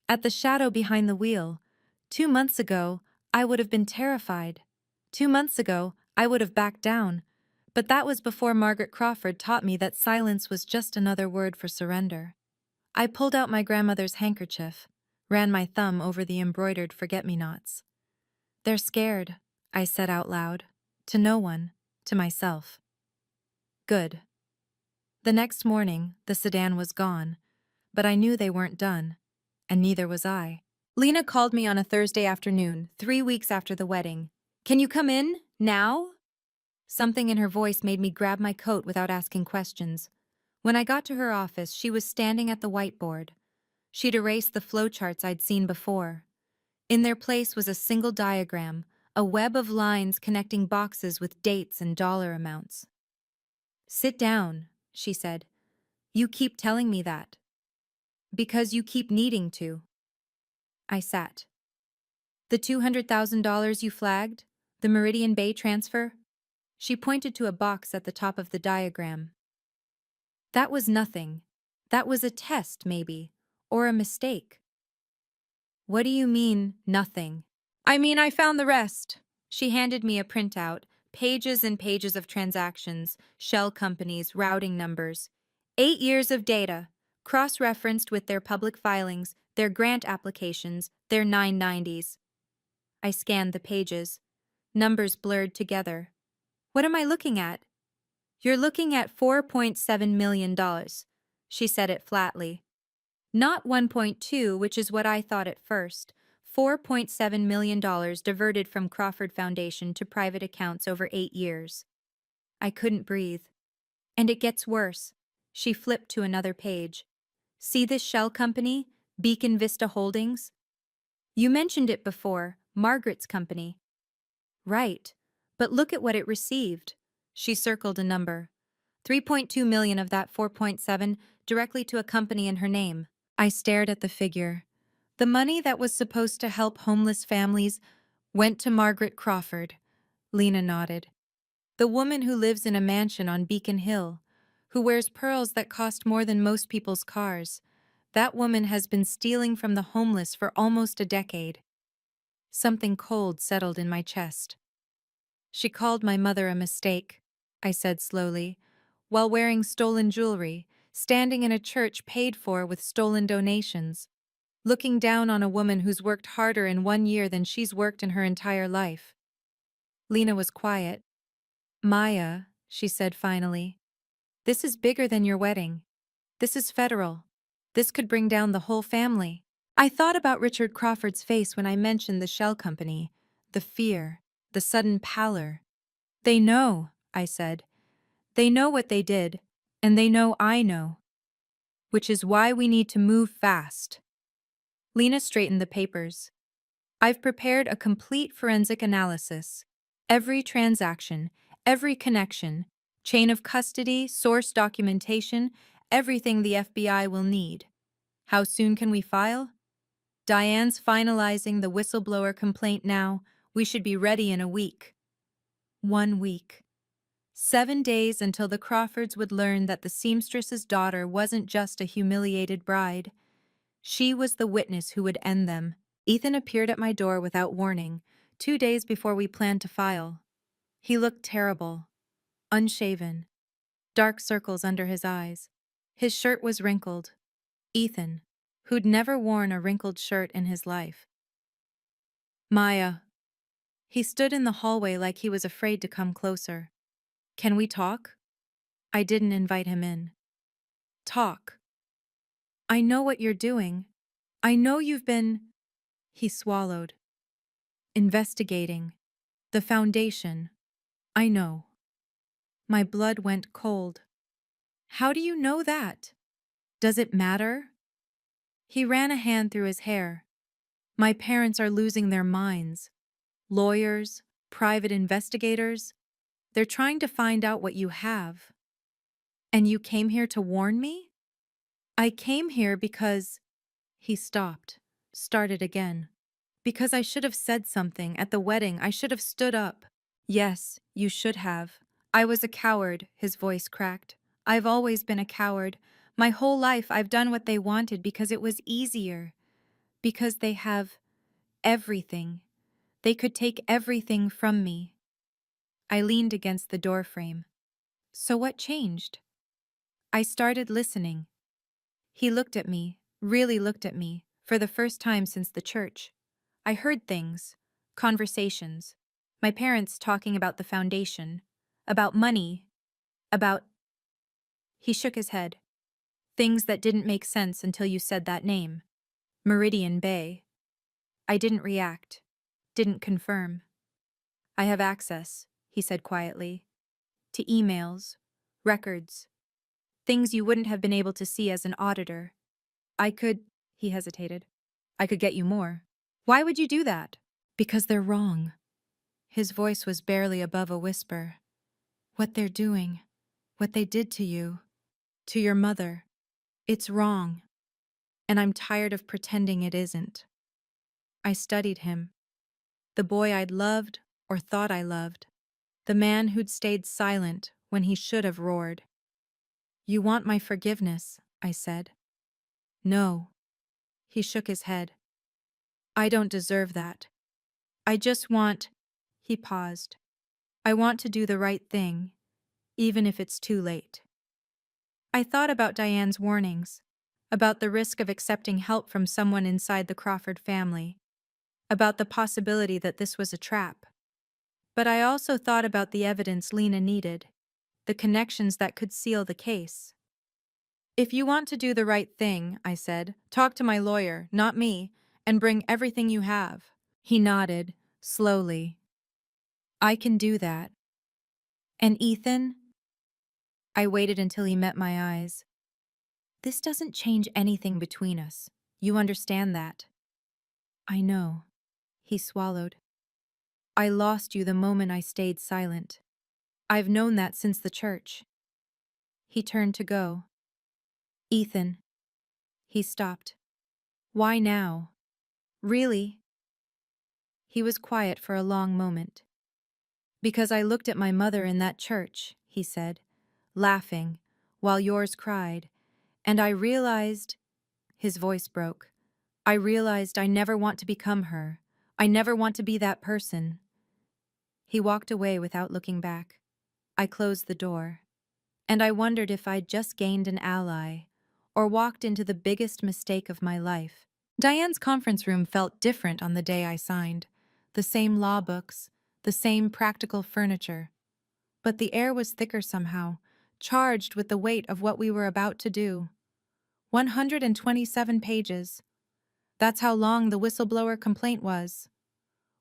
at the shadow behind the wheel. 2 months ago, I would have been terrified. 2 months ago, I would have backed down. But that was before Margaret Crawford taught me that silence was just another word for surrender. I pulled out my grandmother's handkerchief, ran my thumb over the embroidered forget-me-nots. They're scared, I said out loud. To no one, to myself. Good. The next morning, the sedan was gone, but I knew they weren't done, and neither was I. Lena called me on a Thursday afternoon, 3 weeks after the wedding. "Can you come in? Now?" Something in her voice made me grab my coat without asking questions. When I got to her office, she was standing at the whiteboard. She'd erased the flowcharts I'd seen before. In their place was a single diagram, a web of lines connecting boxes with dates and dollar amounts. "Sit down," she said. "You keep telling me that. Because you keep needing to." I sat. "The $200,000 you flagged? The Meridian Bay transfer?" She pointed to a box at the top of the diagram. "That was nothing. That was a test, maybe. Or a mistake." "What do you mean, nothing?" "I mean, I found the rest." She handed me a printout, pages and pages of transactions, shell companies, routing numbers. 8 years of data, cross-referenced with their public filings, their grant applications, their 990s. I scanned the pages. Numbers blurred together. "What am I looking at?" "You're looking at $4.7 million, she said it flatly. Not 1.2, which is what I thought at first. $4.7 million diverted from Crawford Foundation to private accounts over 8 years. I couldn't breathe. "And it gets worse." She flipped to another page. "See this shell company? Beacon Vista Holdings? You mentioned it before, Margaret's company." "Right. But look at what it received." She circled a number. 3.2 million of that 4.7 directly to a company in her name. I stared at the figure. The money that was supposed to help homeless families went to Margaret Crawford. Lena nodded. "The woman who lives in a mansion on Beacon Hill, who wears pearls that cost more than most people's cars. That woman has been stealing from the homeless for almost a decade." Something cold settled in my chest. "She called my mother a mistake," I said slowly, "while wearing stolen jewelry, standing in a church paid for with stolen donations, looking down on a woman who's worked harder in 1 year than she's worked in her entire life." Lena was quiet. "Maya," she said finally, "this is bigger than your wedding. This is federal. This could bring down the whole family." I thought about Richard Crawford's face when I mentioned the shell company, the fear, the sudden pallor. "They know," I said. "They know what they did, and they know I know. Which is why we need to move fast." Lena straightened the papers. "I've prepared a complete forensic analysis. Every transaction, every connection, chain of custody, source documentation, everything the FBI will need. How soon can we file? Diane's finalizing the whistleblower complaint now. We should be ready in a week." 1 week. 7 days until the Crawfords would learn that the seamstress's daughter wasn't just a humiliated bride. She was the witness who would end them. Ethan appeared at my door without warning, 2 days before we planned to file. He looked terrible, unshaven, dark circles under his eyes. His shirt was wrinkled. Ethan, who'd never worn a wrinkled shirt in his life. "Maya." He stood in the hallway like he was afraid to come closer. "Can we talk?" I didn't invite him in. "Talk. I know what you're doing. I know you've been—" He swallowed. "Investigating. The foundation. I know." My blood went cold. "How do you know that? Does it matter?" He ran a hand through his hair. "My parents are losing their minds. Lawyers, private investigators. They're trying to find out what you have." "And you came here to warn me?" "I came here because—" He stopped, started again. "Because I should have said something at the wedding. I should have stood up." "Yes, you should have. I was a coward," his voice cracked. "I've always been a coward. My whole life I've done what they wanted because it was easier. Because they have everything. They could take everything from me." I leaned against the doorframe. "So what changed?" "I started listening." He looked at me, really looked at me, for the first time since the church. I heard things, conversations, my parents talking about the foundation, about money, about— He shook his head. Things that didn't make sense until you said that name. Meridian Bay. I didn't react. Didn't confirm. I have access, he said quietly, to emails, records, things you wouldn't have been able to see as an auditor. He hesitated. I could get you more. Why would you do that? Because they're wrong. His voice was barely above a whisper. What they're doing, what they did to you, to your mother, it's wrong. And I'm tired of pretending it isn't. I studied him. The boy I'd loved or thought I loved. The man who'd stayed silent when he should have roared. You want my forgiveness, I said. No. He shook his head. I don't deserve that. I just want... He paused. I want to do the right thing, even if it's too late. I thought about Diane's warnings, about the risk of accepting help from someone inside the Crawford family, about the possibility that this was a trap. But I also thought about the evidence Lena needed, the connections that could seal the case. If you want to do the right thing, I said, talk to my lawyer, not me, and bring everything you have. He nodded, slowly. I can do that. And Ethan? I waited until he met my eyes. This doesn't change anything between us. You understand that? I know. He swallowed. I lost you the moment I stayed silent. I've known that since the church. He turned to go. Ethan. He stopped. Why now? Really? He was quiet for a long moment. Because I looked at my mother in that church, he said, laughing, while yours cried, and I realized... His voice broke. I realized I never want to become her. I never want to be that person. He walked away without looking back. I closed the door. And I wondered if I'd just gained an ally, or walked into the biggest mistake of my life. Diane's conference room felt different on the day I signed. The same law books, the same practical furniture. But the air was thicker somehow, charged with the weight of what we were about to do. 127 pages. That's how long the whistleblower complaint was.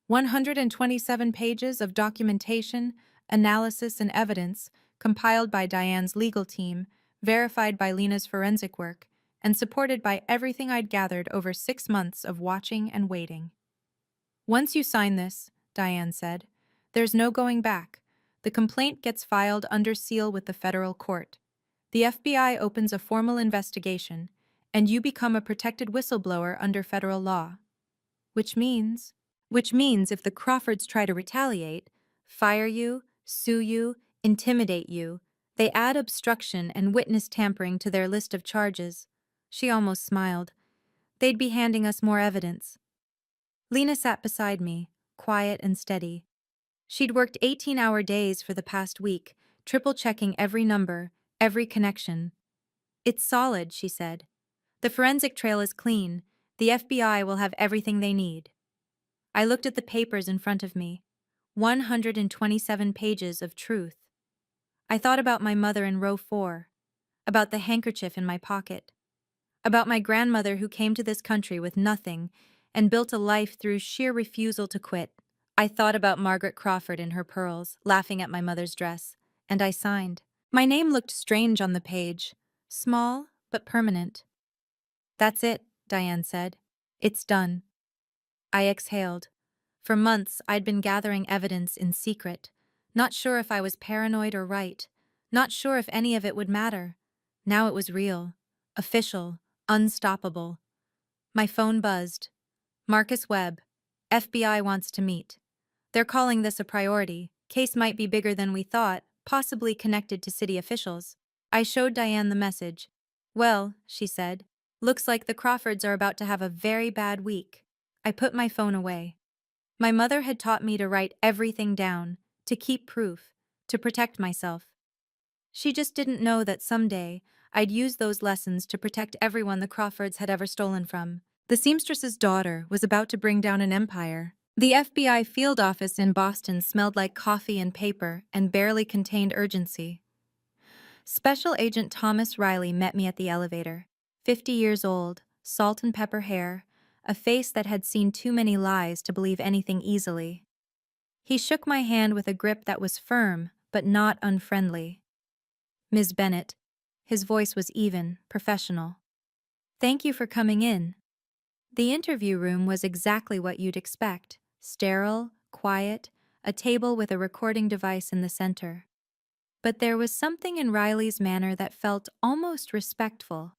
127 pages of documentation, analysis, and evidence compiled by Diane's legal team, verified by Lena's forensic work, and supported by everything I'd gathered over 6 months of watching and waiting. Once you sign this, Diane said, there's no going back. The complaint gets filed under seal with the federal court. The FBI opens a formal investigation, and you become a protected whistleblower under federal law. Which means if the Crawfords try to retaliate, fire you, sue you, intimidate you, they add obstruction and witness tampering to their list of charges. She almost smiled. They'd be handing us more evidence. Lena sat beside me, quiet and steady. She'd worked 18-hour days for the past week, triple-checking every number, every connection. It's solid, she said. The forensic trail is clean. The FBI will have everything they need. I looked at the papers in front of me. 127 pages of truth. I thought about my mother in row 4, about the handkerchief in my pocket, about my grandmother who came to this country with nothing and built a life through sheer refusal to quit. I thought about Margaret Crawford in her pearls, laughing at my mother's dress, and I signed. My name looked strange on the page, small but permanent. That's it, Diane said. It's done. I exhaled. For months, I'd been gathering evidence in secret, not sure if I was paranoid or right, not sure if any of it would matter. Now it was real, official, unstoppable. My phone buzzed. Marcus Webb, FBI wants to meet. They're calling this a priority. Case might be bigger than we thought, possibly connected to city officials. I showed Diane the message. Well, she said, looks like the Crawfords are about to have a very bad week. I put my phone away. My mother had taught me to write everything down, to keep proof, to protect myself. She just didn't know that someday I'd use those lessons to protect everyone the Crawfords had ever stolen from. The seamstress's daughter was about to bring down an empire. The FBI field office in Boston smelled like coffee and paper and barely contained urgency. Special Agent Thomas Riley met me at the elevator. 50 years old, salt and pepper hair, a face that had seen too many lies to believe anything easily. He shook my hand with a grip that was firm, but not unfriendly. Ms. Bennett. His voice was even, professional. Thank you for coming in. The interview room was exactly what you'd expect. Sterile, quiet, a table with a recording device in the center. But there was something in Riley's manner that felt almost respectful,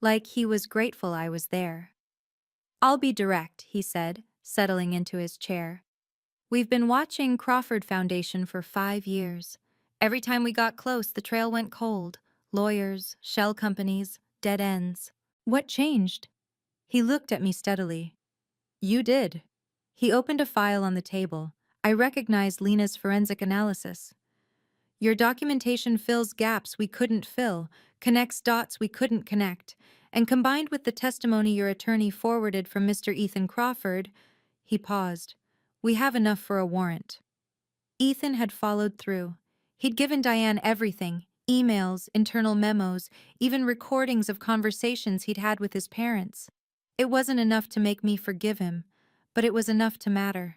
like he was grateful I was there. I'll be direct, he said, settling into his chair. We've been watching Crawford Foundation for 5 years. Every time we got close, the trail went cold. Lawyers, shell companies, dead ends. What changed? He looked at me steadily. You did. He opened a file on the table. I recognized Lena's forensic analysis. Your documentation fills gaps we couldn't fill, connects dots we couldn't connect, and combined with the testimony your attorney forwarded from Mr. Ethan Crawford, he paused. We have enough for a warrant. Ethan had followed through. He'd given Diane everything, emails, internal memos, even recordings of conversations he'd had with his parents. It wasn't enough to make me forgive him, but it was enough to matter.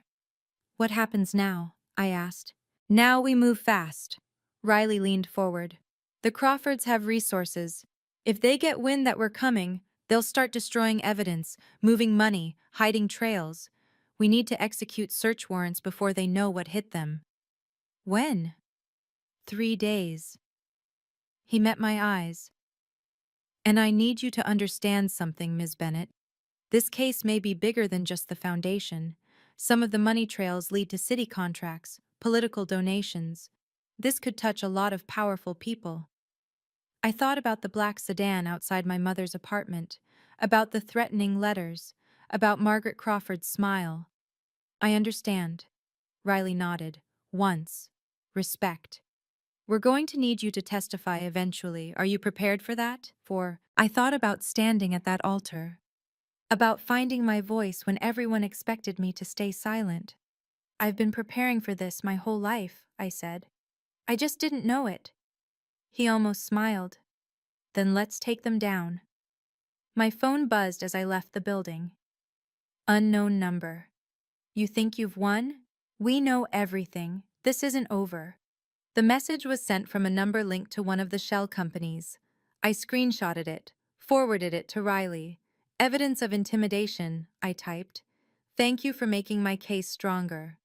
What happens now? I asked. Now we move fast. Riley leaned forward. The Crawfords have resources. If they get wind that we're coming, they'll start destroying evidence, moving money, hiding trails. We need to execute search warrants before they know what hit them. When? 3 days. He met my eyes. And I need you to understand something, Ms. Bennett. This case may be bigger than just the foundation. Some of the money trails lead to city contracts, political donations. This could touch a lot of powerful people. I thought about the black sedan outside my mother's apartment, about the threatening letters, about Margaret Crawford's smile. I understand. Riley nodded. Once. Respect. We're going to need you to testify eventually. Are you prepared for that? I thought about standing at that altar. About finding my voice when everyone expected me to stay silent. I've been preparing for this my whole life, I said. I just didn't know it. He almost smiled. Then let's take them down. My phone buzzed as I left the building. Unknown number. You think you've won? We know everything. This isn't over. The message was sent from a number linked to one of the shell companies. I screenshotted it, forwarded it to Riley. Evidence of intimidation, I typed. Thank you for making my case stronger.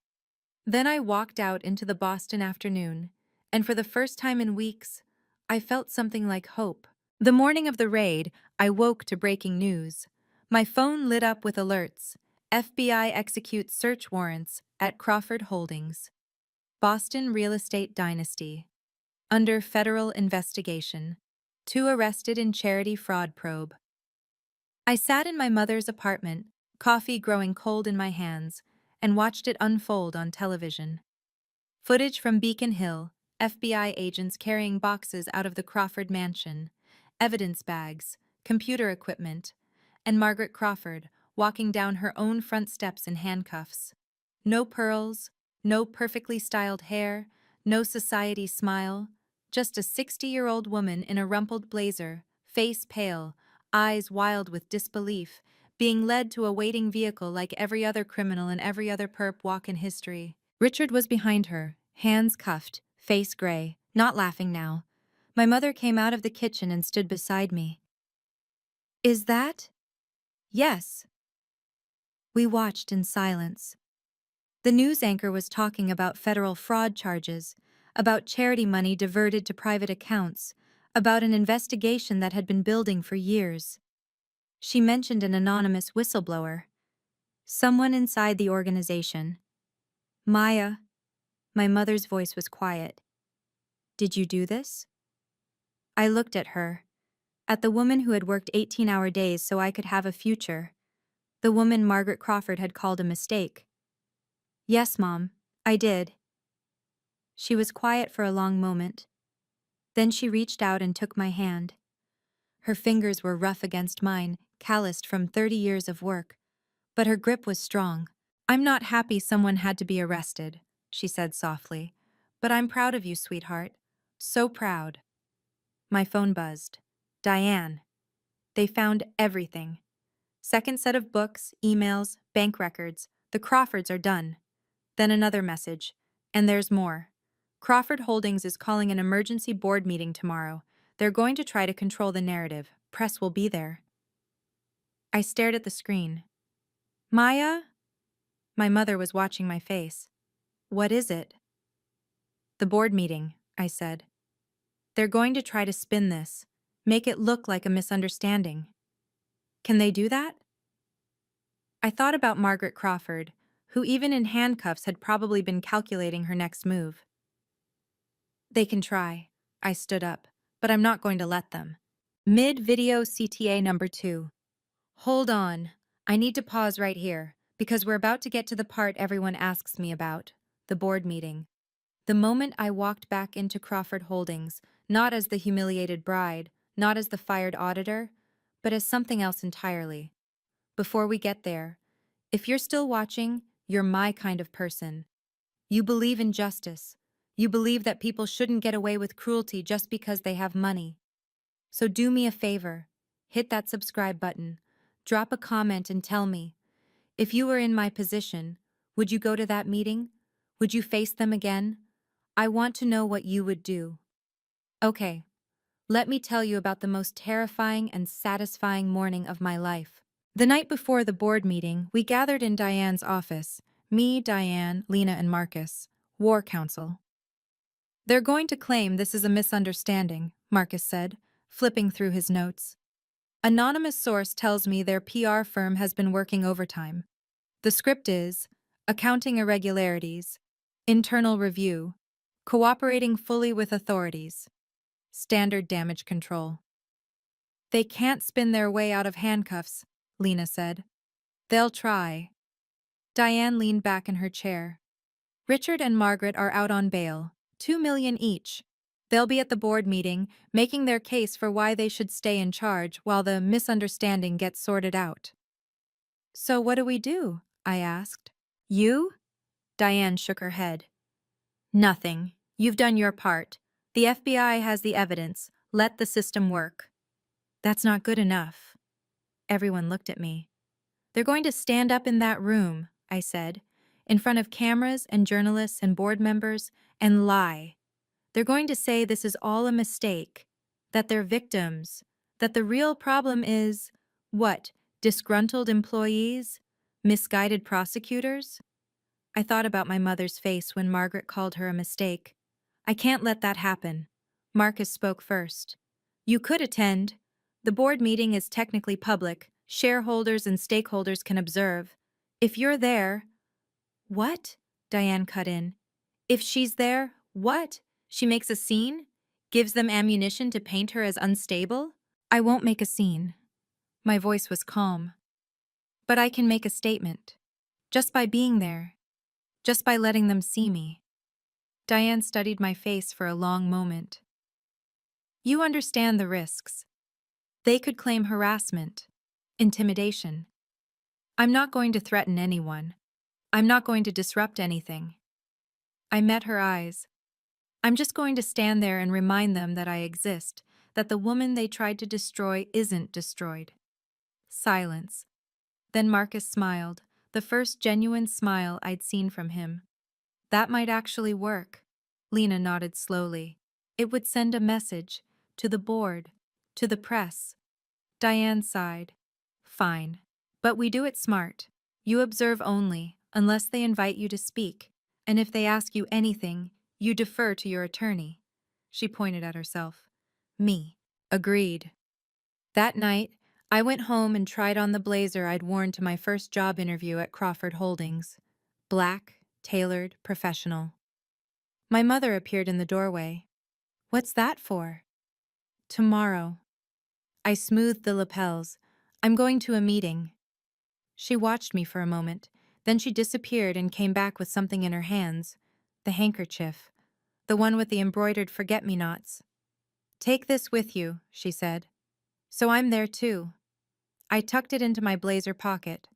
Then I walked out into the Boston afternoon, and for the first time in weeks, I felt something like hope. The morning of the raid, I woke to breaking news. My phone lit up with alerts. FBI executes search warrants at Crawford Holdings. Boston Real Estate Dynasty. Under federal investigation. 2 arrested in charity fraud probe. I sat in my mother's apartment, coffee growing cold in my hands, and watched it unfold on television. Footage from Beacon Hill, FBI agents carrying boxes out of the Crawford mansion, evidence bags, computer equipment, and Margaret Crawford walking down her own front steps in handcuffs. No pearls, no perfectly styled hair, no society smile, just a 60-year-old woman in a rumpled blazer, face pale, eyes wild with disbelief, being led to a waiting vehicle like every other criminal and every other perp walk in history. Richard was behind her, hands cuffed, face gray, not laughing now. My mother came out of the kitchen and stood beside me. Is that? Yes. We watched in silence. The news anchor was talking about federal fraud charges, about charity money diverted to private accounts, about an investigation that had been building for years. She mentioned an anonymous whistleblower. Someone inside the organization. Maya. My mother's voice was quiet. Did you do this? I looked at her. At the woman who had worked 18-hour days so I could have a future. The woman Margaret Crawford had called a mistake. Yes, Mom, I did. She was quiet for a long moment. Then she reached out and took my hand. Her fingers were rough against mine, calloused from 30 years of work. But her grip was strong. I'm not happy someone had to be arrested, she said softly. But I'm proud of you, sweetheart. So proud. My phone buzzed. Diane. They found everything. Second set of books, emails, bank records. The Crawfords are done. Then another message. And there's more. Crawford Holdings is calling an emergency board meeting tomorrow. They're going to try to control the narrative. Press will be there. I stared at the screen. Maya? My mother was watching my face. What is it? The board meeting, I said. They're going to try to spin this, make it look like a misunderstanding. Can they do that? I thought about Margaret Crawford, who even in handcuffs had probably been calculating her next move. They can try. I stood up, but I'm not going to let them. Mid-video CTA number 2. Hold on. I need to pause right here, because we're about to get to the part everyone asks me about, the board meeting. The moment I walked back into Crawford Holdings, not as the humiliated bride, not as the fired auditor, but as something else entirely. Before we get there, if you're still watching, you're my kind of person. You believe in justice. You believe that people shouldn't get away with cruelty just because they have money. So do me a favor. Hit that subscribe button. Drop a comment and tell me, if you were in my position, would you go to that meeting? Would you face them again? I want to know what you would do. Okay, let me tell you about the most terrifying and satisfying morning of my life. The night before the board meeting, we gathered in Diane's office. Me, Diane, Lena, and Marcus. War Council. They're going to claim this is a misunderstanding, Marcus said, flipping through his notes. Anonymous source tells me their PR firm has been working overtime. The script is accounting irregularities, internal review, cooperating fully with authorities, standard damage control. They can't spin their way out of handcuffs, Lena said. They'll try. Diane leaned back in her chair. Richard and Margaret are out on bail, $2 million each. They'll be at the board meeting, making their case for why they should stay in charge while the misunderstanding gets sorted out. So what do we do? I asked. You? Diane shook her head. Nothing. You've done your part. The FBI has the evidence. Let the system work. That's not good enough. Everyone looked at me. They're going to stand up in that room, I said, in front of cameras and journalists and board members, and lie. They're going to say this is all a mistake, that they're victims, that the real problem is, what, disgruntled employees? Misguided prosecutors? I thought about my mother's face when Margaret called her a mistake. I can't let that happen. Marcus spoke first. You could attend. The board meeting is technically public. Shareholders and stakeholders can observe. If you're there... What? Diane cut in. If she's there, what? She makes a scene? Gives them ammunition to paint her as unstable? I won't make a scene. My voice was calm. But I can make a statement. Just by being there. Just by letting them see me. Diane studied my face for a long moment. You understand the risks. They could claim harassment, intimidation. I'm not going to threaten anyone. I'm not going to disrupt anything. I met her eyes. I'm just going to stand there and remind them that I exist, that the woman they tried to destroy isn't destroyed. Silence. Then Marcus smiled, the first genuine smile I'd seen from him. That might actually work. Lena nodded slowly. It would send a message, to the board, to the press. Diane sighed. Fine. But we do it smart. You observe only, unless they invite you to speak, and if they ask you anything, you defer to your attorney. She pointed at herself. Me. Agreed. That night, I went home and tried on the blazer I'd worn to my first job interview at Crawford Holdings. Black, tailored, professional. My mother appeared in the doorway. What's that for? Tomorrow. I smoothed the lapels. I'm going to a meeting. She watched me for a moment, then she disappeared and came back with something in her hands. The handkerchief. The one with the embroidered forget-me-nots. Take this with you, she said. So I'm there too. I tucked it into my blazer pocket.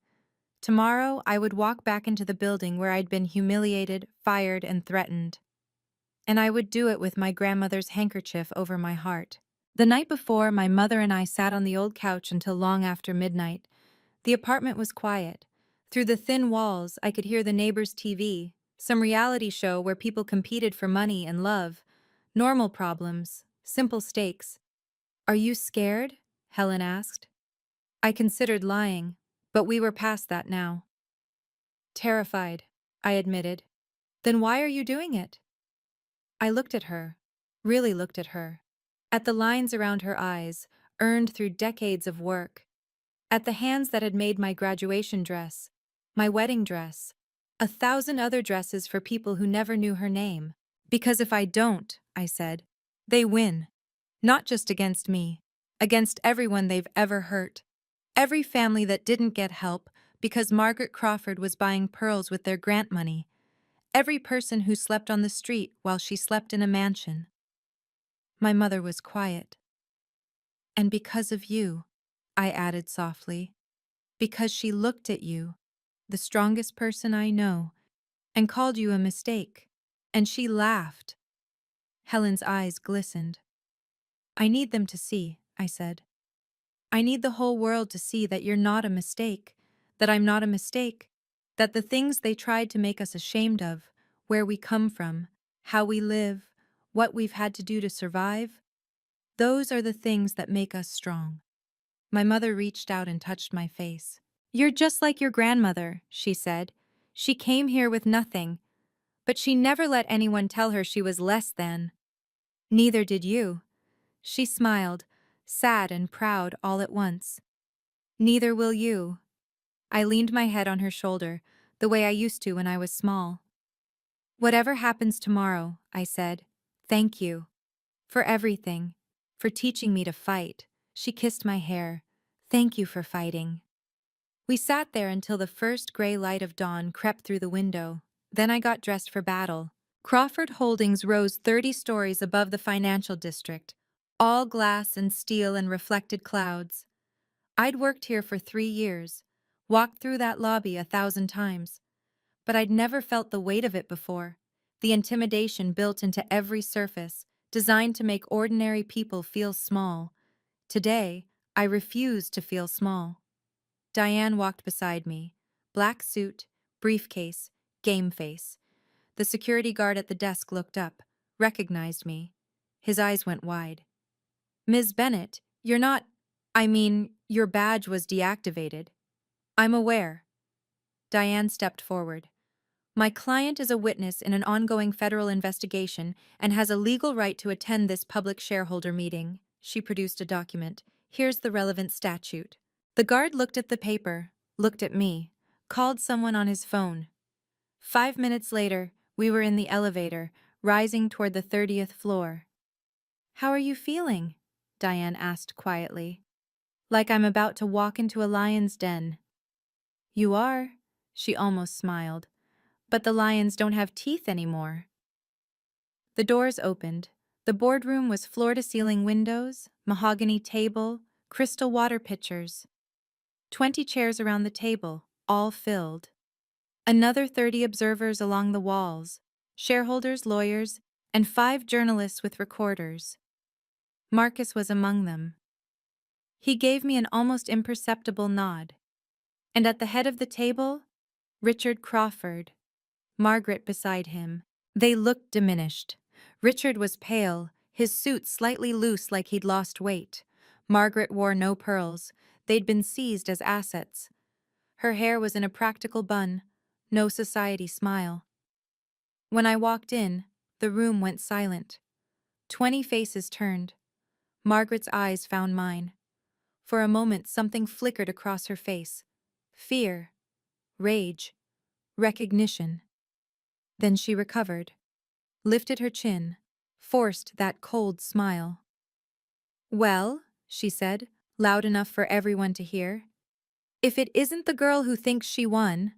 Tomorrow I would walk back into the building where I'd been humiliated, fired, and threatened. And I would do it with my grandmother's handkerchief over my heart. The night before, my mother and I sat on the old couch until long after midnight. The apartment was quiet. Through the thin walls, I could hear the neighbor's TV, some reality show where people competed for money and love. Normal problems, simple stakes. "Are you scared?" Helen asked. I considered lying, but we were past that now. "Terrified," I admitted. "Then why are you doing it?" I looked at her, really looked at her. At the lines around her eyes, earned through decades of work. At the hands that had made my graduation dress, my wedding dress, 1,000 other dresses for people who never knew her name. "Because if I don't," I said, "they win. Not just against me, against everyone they've ever hurt. Every family that didn't get help because Margaret Crawford was buying pearls with their grant money. Every person who slept on the street while she slept in a mansion." My mother was quiet. "And because of you," I added softly, "because she looked at you, the strongest person I know, and called you a mistake. And she laughed." Helen's eyes glistened. "I need them to see," I said. "I need the whole world to see that you're not a mistake, that I'm not a mistake, that the things they tried to make us ashamed of, where we come from, how we live, what we've had to do to survive, those are the things that make us strong." My mother reached out and touched my face. "You're just like your grandmother," she said. "She came here with nothing, but she never let anyone tell her she was less than. Neither did you." She smiled, sad and proud all at once. "Neither will you." I leaned my head on her shoulder, the way I used to when I was small. "Whatever happens tomorrow," I said, "thank you. For everything. For teaching me to fight." She kissed my hair. "Thank you for fighting." We sat there until the first gray light of dawn crept through the window. Then I got dressed for battle. Crawford Holdings rose 30 stories above the financial district, all glass and steel and reflected clouds. I'd worked here for 3 years, walked through that lobby 1,000 times, but I'd never felt the weight of it before, the intimidation built into every surface, designed to make ordinary people feel small. Today, I refused to feel small. Diane walked beside me, black suit, briefcase, game face. The security guard at the desk looked up, recognized me. His eyes went wide. "Ms. Bennett, you're not— I mean, your badge was deactivated." "I'm aware." Diane stepped forward. "My client is a witness in an ongoing federal investigation and has a legal right to attend this public shareholder meeting." She produced a document. "Here's the relevant statute." The guard looked at the paper, looked at me, called someone on his phone. 5 minutes later, we were in the elevator, rising toward the 30th floor. "How are you feeling?" Diane asked quietly. "Like I'm about to walk into a lion's den." "You are," she almost smiled. "But the lions don't have teeth anymore." The doors opened. The boardroom was floor-to-ceiling windows, mahogany table, crystal water pitchers. 20 chairs around the table, all filled. Another 30 observers along the walls, shareholders, lawyers, and 5 journalists with recorders. Marcus was among them. He gave me an almost imperceptible nod. And at the head of the table, Richard Crawford, Margaret beside him. They looked diminished. Richard was pale, his suit slightly loose like he'd lost weight. Margaret wore no pearls. They'd been seized as assets. Her hair was in a practical bun, no society smile. When I walked in, the room went silent. 20 faces turned. Margaret's eyes found mine. For a moment, something flickered across her face. Fear, rage, recognition. Then she recovered, lifted her chin, forced that cold smile. "Well," she said, loud enough for everyone to hear, "if it isn't the girl who thinks she won."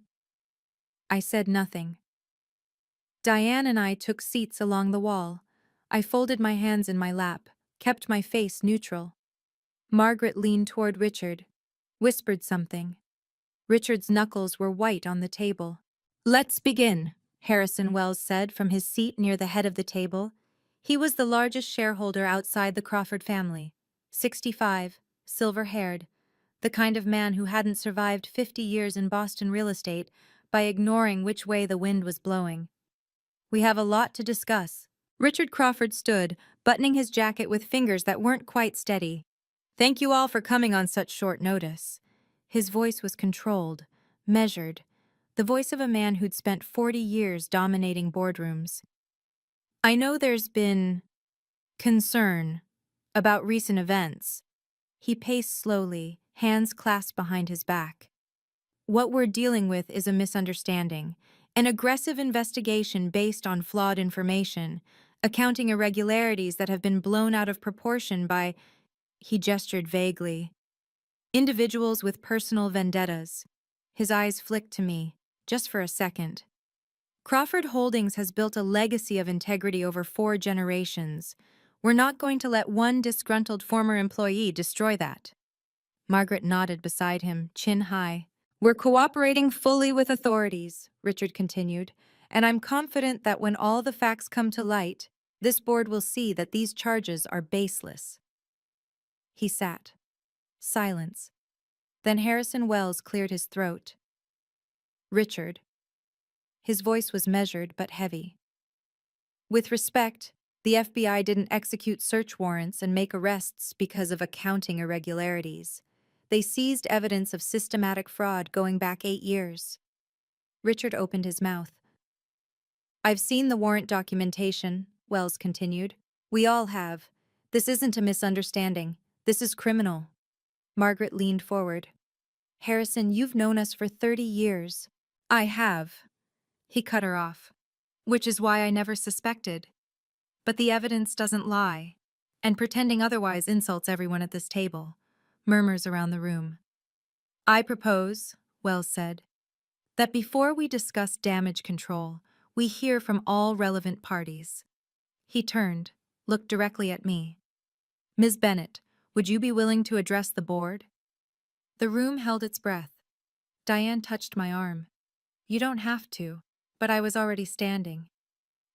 I said nothing. Diane and I took seats along the wall. I folded my hands in my lap, kept my face neutral. Margaret leaned toward Richard, whispered something. Richard's knuckles were white on the table. "Let's begin," Harrison Wells said from his seat near the head of the table. He was the largest shareholder outside the Crawford family, 65, silver-haired, the kind of man who hadn't survived 50 years in Boston real estate by ignoring which way the wind was blowing. We have a lot to discuss. Richard Crawford stood, buttoning his jacket with fingers that weren't quite steady. Thank you all for coming on such short notice. His voice was controlled, measured, the voice of a man who'd spent 40 years dominating boardrooms. I know there's been concern about recent events. He paced slowly, hands clasped behind his back. What we're dealing with is a misunderstanding, an aggressive investigation based on flawed information, accounting irregularities that have been blown out of proportion by, he gestured vaguely, individuals with personal vendettas. His eyes flicked to me, just for a second. Crawford Holdings has built a legacy of integrity over 4 generations. We're not going to let one disgruntled former employee destroy that. Margaret nodded beside him, chin high. We're cooperating fully with authorities, Richard continued, and I'm confident that when all the facts come to light, this board will see that these charges are baseless. He sat. Silence. Then Harrison Wells cleared his throat. Richard. His voice was measured but heavy. With respect, the FBI didn't execute search warrants and make arrests because of accounting irregularities. They seized evidence of systematic fraud going back 8 years. Richard opened his mouth. I've seen the warrant documentation, Wells continued. We all have. This isn't a misunderstanding. This is criminal. Margaret leaned forward. Harrison, you've known us for 30 years. I have. He cut her off. Which is why I never suspected. But the evidence doesn't lie, and pretending otherwise insults everyone at this table. Murmurs around the room. I propose, Wells said, that before we discuss damage control, we hear from all relevant parties. He turned, looked directly at me. Ms. Bennett, would you be willing to address the board? The room held its breath. Diane touched my arm. You don't have to, but I was already standing.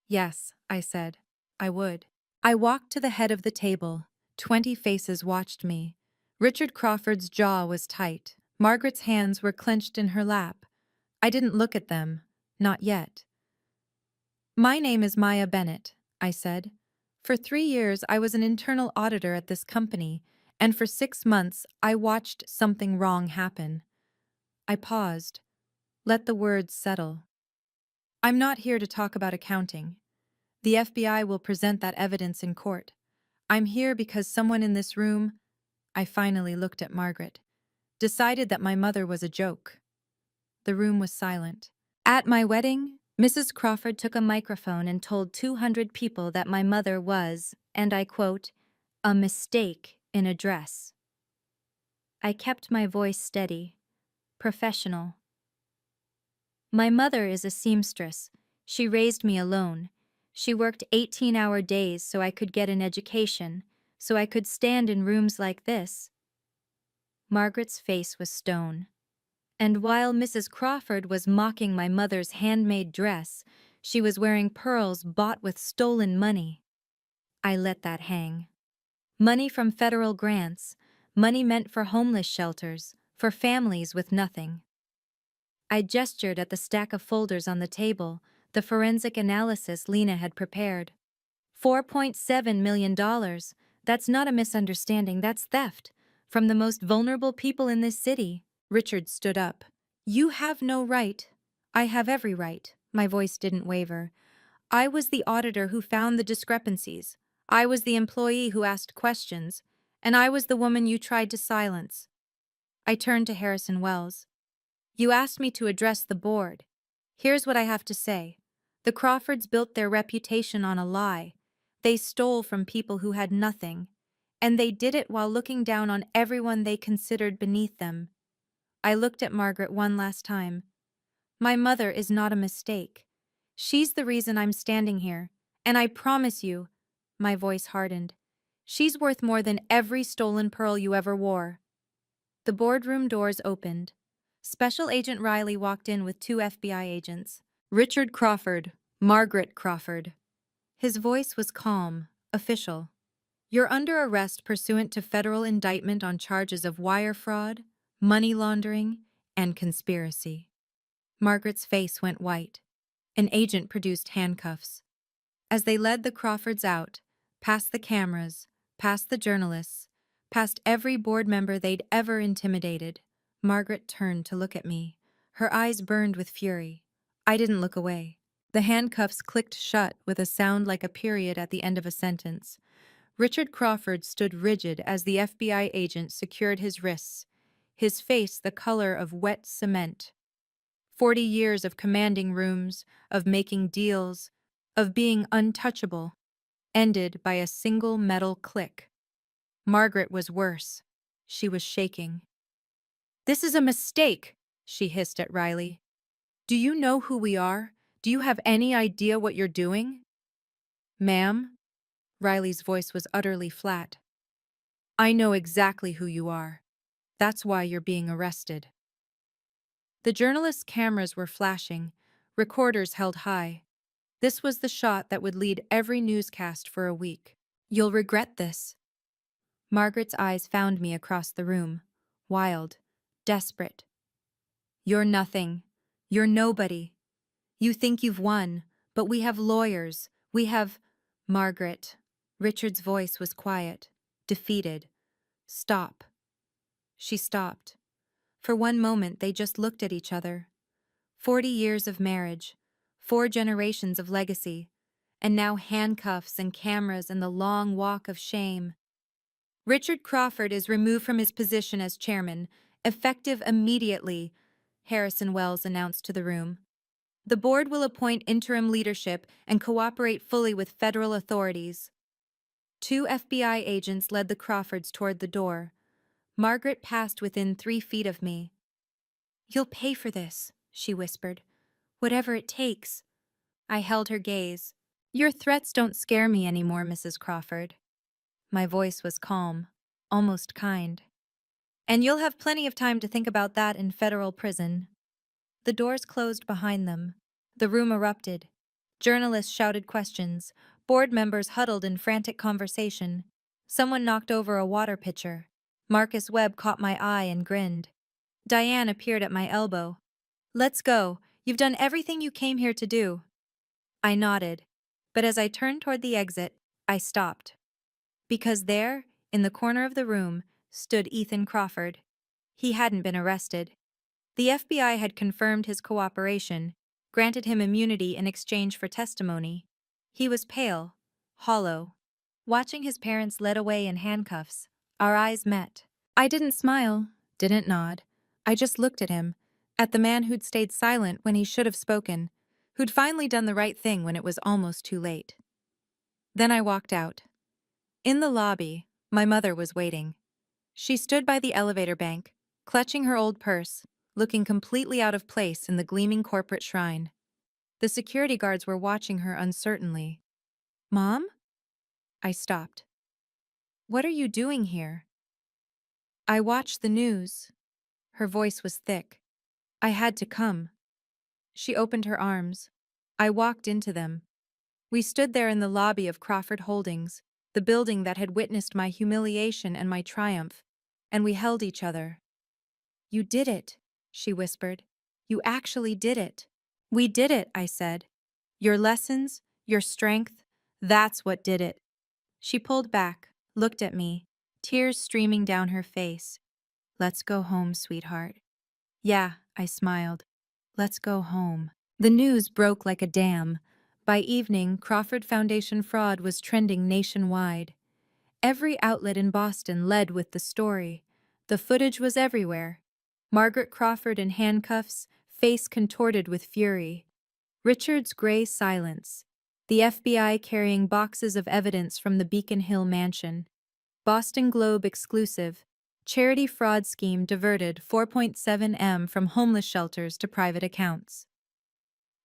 Yes, I said, I would. I walked to the head of the table. 20 faces watched me. Richard Crawford's jaw was tight. Margaret's hands were clenched in her lap. I didn't look at them. Not yet. My name is Maya Bennett, I said. For 3 years, I was an internal auditor at this company, and for 6 months, I watched something wrong happen. I paused. Let the words settle. I'm not here to talk about accounting. The FBI will present that evidence in court. I'm here because someone in this room, I finally looked at Margaret, decided that my mother was a joke. The room was silent. At my wedding, Mrs. Crawford took a microphone and told 200 people that my mother was, and I quote, a mistake in a dress. I kept my voice steady, professional. My mother is a seamstress. She raised me alone. She worked 18-hour days so I could get an education, so I could stand in rooms like this. Margaret's face was stone. And while Mrs. Crawford was mocking my mother's handmade dress, she was wearing pearls bought with stolen money. I let that hang. Money from federal grants, money meant for homeless shelters, for families with nothing. I gestured at the stack of folders on the table, the forensic analysis Lena had prepared. $4.7 million. That's not a misunderstanding, that's theft. From the most vulnerable people in this city. Richard stood up. You have no right. I have every right. My voice didn't waver. I was the auditor who found the discrepancies. I was the employee who asked questions. And I was the woman you tried to silence. I turned to Harrison Wells. You asked me to address the board. Here's what I have to say. The Crawfords built their reputation on a lie. They stole from people who had nothing. And they did it while looking down on everyone they considered beneath them. I looked at Margaret one last time. My mother is not a mistake. She's the reason I'm standing here. And I promise you, my voice hardened, she's worth more than every stolen pearl you ever wore. The boardroom doors opened. Special Agent Riley walked in with 2 FBI agents. Richard Crawford, Margaret Crawford. His voice was calm, official. You're under arrest pursuant to federal indictment on charges of wire fraud, money laundering, and conspiracy. Margaret's face went white. An agent produced handcuffs. As they led the Crawfords out, past the cameras, past the journalists, past every board member they'd ever intimidated, Margaret turned to look at me. Her eyes burned with fury. I didn't look away. The handcuffs clicked shut with a sound like a period at the end of a sentence. Richard Crawford stood rigid as the FBI agent secured his wrists, his face the color of wet cement. 40 years of commanding rooms, of making deals, of being untouchable, ended by a single metal click. Margaret was worse. She was shaking. "This is a mistake," she hissed at Riley. "Do you know who we are? Do you have any idea what you're doing?" "Ma'am?" Riley's voice was utterly flat. "I know exactly who you are. That's why you're being arrested." The journalists' cameras were flashing, recorders held high. This was the shot that would lead every newscast for a week. "You'll regret this." Margaret's eyes found me across the room, wild, desperate. "You're nothing. You're nobody. You think you've won, but we have lawyers. We have—" "Margaret." Richard's voice was quiet, defeated. "Stop." She stopped. For one moment they just looked at each other. 40 years of marriage, 4 generations of legacy, and now handcuffs and cameras and the long walk of shame. "Richard Crawford is removed from his position as chairman, effective immediately," Harrison Wells announced to the room. "The board will appoint interim leadership and cooperate fully with federal authorities." 2 FBI agents led the Crawfords toward the door. Margaret passed within 3 feet of me. "You'll pay for this," she whispered. "Whatever it takes." I held her gaze. "Your threats don't scare me anymore, Mrs. Crawford." My voice was calm, almost kind. "And you'll have plenty of time to think about that in federal prison." The doors closed behind them. The room erupted. Journalists shouted questions. Board members huddled in frantic conversation. Someone knocked over a water pitcher. Marcus Webb caught my eye and grinned. Diane appeared at my elbow. "Let's go. You've done everything you came here to do." I nodded, but as I turned toward the exit, I stopped. Because there, in the corner of the room, stood Ethan Crawford. He hadn't been arrested. The FBI had confirmed his cooperation, granted him immunity in exchange for testimony. He was pale, hollow. Watching his parents led away in handcuffs, our eyes met. I didn't smile, didn't nod. I just looked at him, at the man who'd stayed silent when he should have spoken, who'd finally done the right thing when it was almost too late. Then I walked out. In the lobby, my mother was waiting. She stood by the elevator bank, clutching her old purse, looking completely out of place in the gleaming corporate shrine. The security guards were watching her uncertainly. "Mom?" I stopped. "What are you doing here?" "I watched the news." Her voice was thick. "I had to come." She opened her arms. I walked into them. We stood there in the lobby of Crawford Holdings, the building that had witnessed my humiliation and my triumph, and we held each other. "You did it," she whispered. "You actually did it." "We did it," I said. "Your lessons, your strength, that's what did it." She pulled back, looked at me, tears streaming down her face. "Let's go home, sweetheart." "Yeah," I smiled. "Let's go home." The news broke like a dam. By evening, Crawford Foundation fraud was trending nationwide. Every outlet in Boston led with the story. The footage was everywhere. Margaret Crawford in handcuffs, face contorted with fury. Richard's gray silence. The FBI carrying boxes of evidence from the Beacon Hill mansion. Boston Globe exclusive. Charity fraud scheme diverted 4.7 M from homeless shelters to private accounts.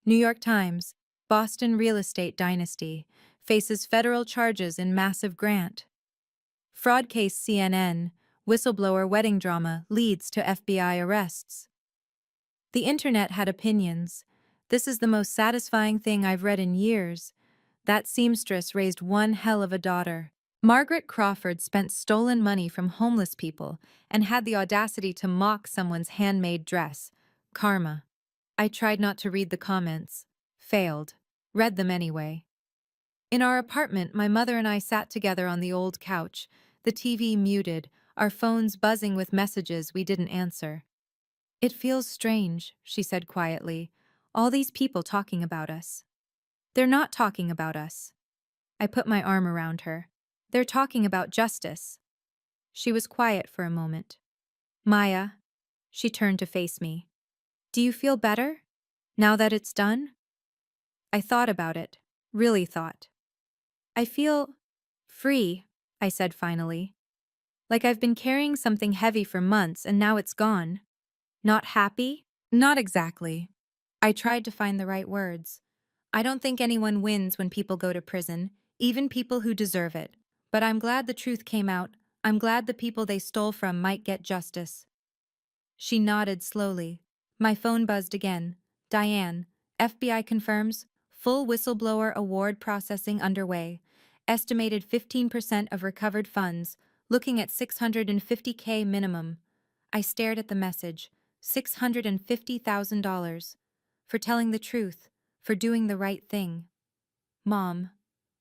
New York Times. Boston real estate dynasty faces federal charges in massive grant. Fraud case CNN. Whistleblower wedding drama leads to FBI arrests. The internet had opinions. "This is the most satisfying thing I've read in years." That seamstress raised one hell of a daughter. Margaret Crawford spent stolen money from homeless people and had the audacity to mock someone's handmade dress. Karma. I tried not to read the comments. Failed. Read them anyway. In our apartment, my mother and I sat together on the old couch, the TV muted, our phones buzzing with messages we didn't answer. "It feels strange," she said quietly. "All these people talking about us." "They're not talking about us." I put my arm around her. "They're talking about justice." She was quiet for a moment. "Maya," she turned to face me. "Do you feel better? Now that it's done?" I thought about it. Really thought. "I feel free," I said finally. "Like I've been carrying something heavy for months and now it's gone." "Not happy?" "Not exactly." I tried to find the right words. I don't think anyone wins when people go to prison, even people who deserve it. But I'm glad the truth came out. I'm glad the people they stole from might get justice. She nodded slowly. My phone buzzed again. "Diane, FBI confirms. Full whistleblower award processing underway. Estimated 15% of recovered funds. Looking at $650K minimum." I stared at the message. $650,000. For telling the truth. For doing the right thing. "Mom."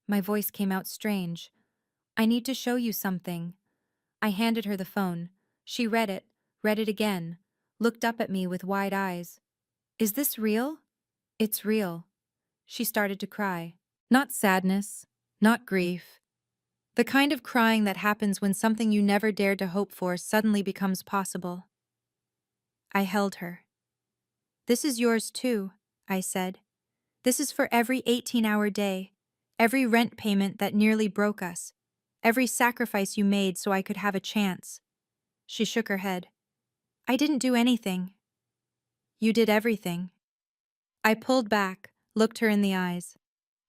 My voice came out strange. "I need to show you something." I handed her the phone. She read it again, looked up at me with wide eyes. "Is this real?" "It's real." She started to cry. Not sadness, not grief. The kind of crying that happens when something you never dared to hope for suddenly becomes possible. I held her. "This is yours too," I said. "This is for every 18-hour day, every rent payment that nearly broke us, every sacrifice you made so I could have a chance." She shook her head. "I didn't do anything." "You did everything." I pulled back, looked her in the eyes.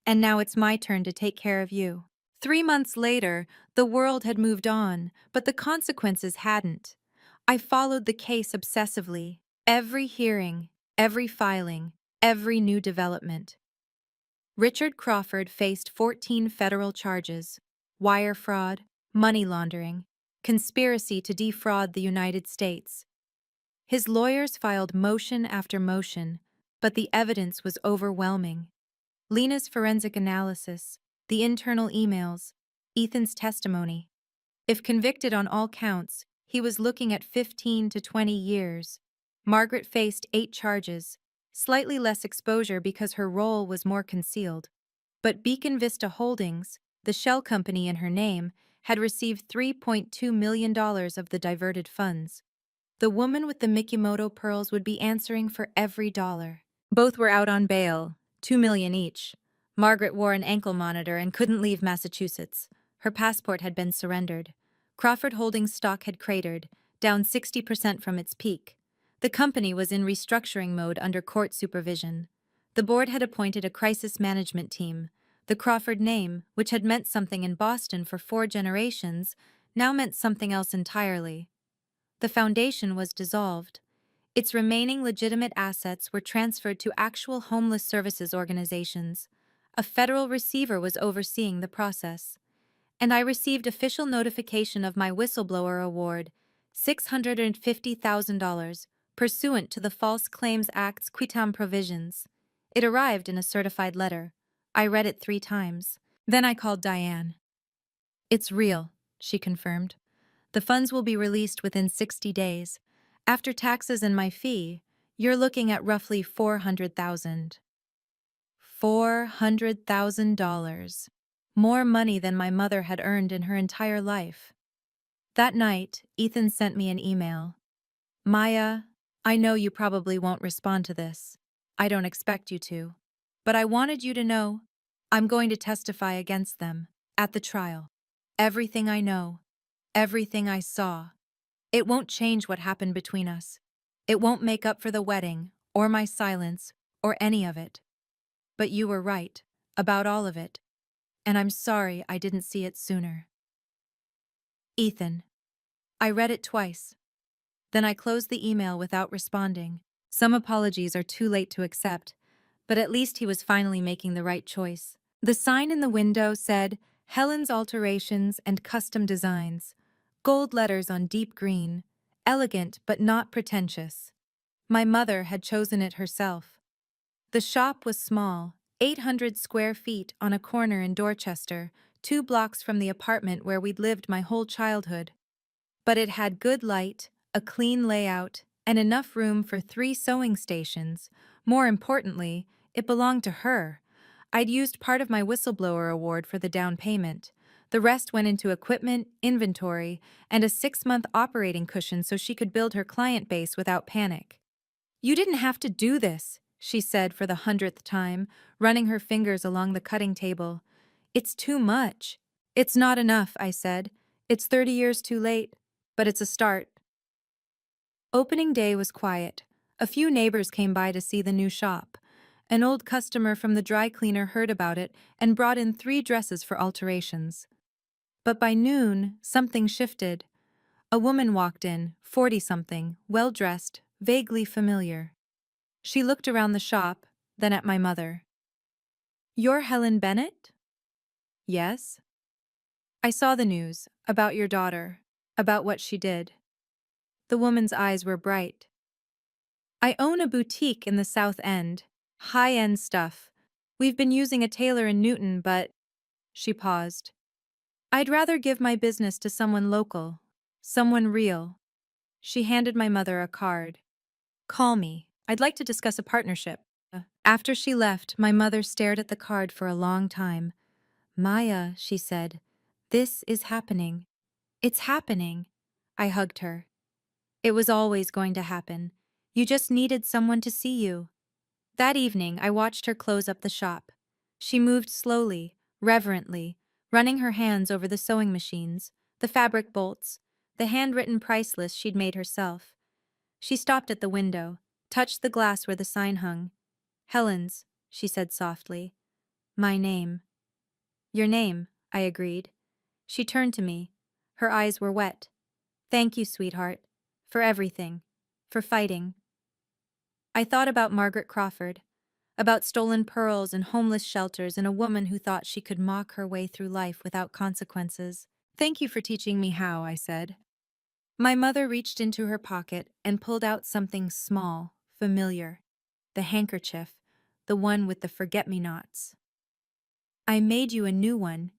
"And now it's my turn to take care of you." 3 months later, the world had moved on, but the consequences hadn't. I followed the case obsessively. Every hearing, every filing, every new development. Richard Crawford faced 14 federal charges: wire fraud, money laundering, conspiracy to defraud the United States. His lawyers filed motion after motion, but the evidence was overwhelming. Lena's forensic analysis, the internal emails, Ethan's testimony. If convicted on all counts, he was looking at 15 to 20 years. Margaret faced 8 charges, slightly less exposure because her role was more concealed. But Beacon Vista Holdings, the shell company in her name, had received $3.2 million of the diverted funds. The woman with the Mikimoto pearls would be answering for every dollar. Both were out on bail, $2 million each. Margaret wore an ankle monitor and couldn't leave Massachusetts. Her passport had been surrendered. Crawford Holdings stock had cratered, down 60% from its peak. The company was in restructuring mode under court supervision. The board had appointed a crisis management team. The Crawford name, which had meant something in Boston for 4 generations, now meant something else entirely. The foundation was dissolved. Its remaining legitimate assets were transferred to actual homeless services organizations. A federal receiver was overseeing the process. And I received official notification of my whistleblower award, $650,000, pursuant to the False Claims Act's quitam provisions. It arrived in a certified letter. I read it 3 times. Then I called Diane. "It's real," she confirmed. "The funds will be released within 60 days. After taxes and my fee, you're looking at roughly $400,000. $400,000. More money than my mother had earned in her entire life. That night, Ethan sent me an email. "Maya, I know you probably won't respond to this. I don't expect you to. But I wanted you to know I'm going to testify against them at the trial. Everything I know, everything I saw. It won't change what happened between us. It won't make up for the wedding, or my silence, or any of it. But you were right, about all of it. And I'm sorry I didn't see it sooner. Ethan." I read it twice. Then I closed the email without responding. Some apologies are too late to accept, but at least he was finally making the right choice. The sign in the window said, Helen's Alterations and Custom Designs, gold letters on deep green, elegant but not pretentious. My mother had chosen it herself. The shop was small, 800 square feet on a corner in Dorchester, 2 blocks from the apartment where we'd lived my whole childhood. But it had good light, a clean layout, and enough room for 3 sewing stations. More importantly, it belonged to her. I'd used part of my whistleblower award for the down payment. The rest went into equipment, inventory, and a 6-month operating cushion so she could build her client base without panic. You didn't have to do this, she said for the 100th time, running her fingers along the cutting table. It's too much. It's not enough, I said. It's 30 years too late, but it's a start. Opening day was quiet. A few neighbors came by to see the new shop. An old customer from the dry cleaner heard about it and brought in 3 dresses for alterations. But by noon, something shifted. A woman walked in, 40-something, well-dressed, vaguely familiar. She looked around the shop, then at my mother. You're Helen Bennett? Yes. I saw the news, about your daughter, about what she did. The woman's eyes were bright. I own a boutique in the South End. High-end stuff. We've been using a tailor in Newton, but… She paused. I'd rather give my business to someone local. Someone real. She handed my mother a card. Call me. I'd like to discuss a partnership. After she left, my mother stared at the card for a long time. Maya, she said, this is happening. It's happening. I hugged her. It was always going to happen. You just needed someone to see you. That evening, I watched her close up the shop. She moved slowly, reverently, running her hands over the sewing machines, the fabric bolts, the handwritten price list she'd made herself. She stopped at the window, touched the glass where the sign hung. Helen's, she said softly. My name. Your name, I agreed. She turned to me. Her eyes were wet. Thank you, sweetheart. For everything. For fighting. I thought about Margaret Crawford, about stolen pearls and homeless shelters and a woman who thought she could mock her way through life without consequences. Thank you for teaching me how, I said. My mother reached into her pocket and pulled out something small, familiar. The handkerchief, the one with the forget-me-nots. I made you a new one.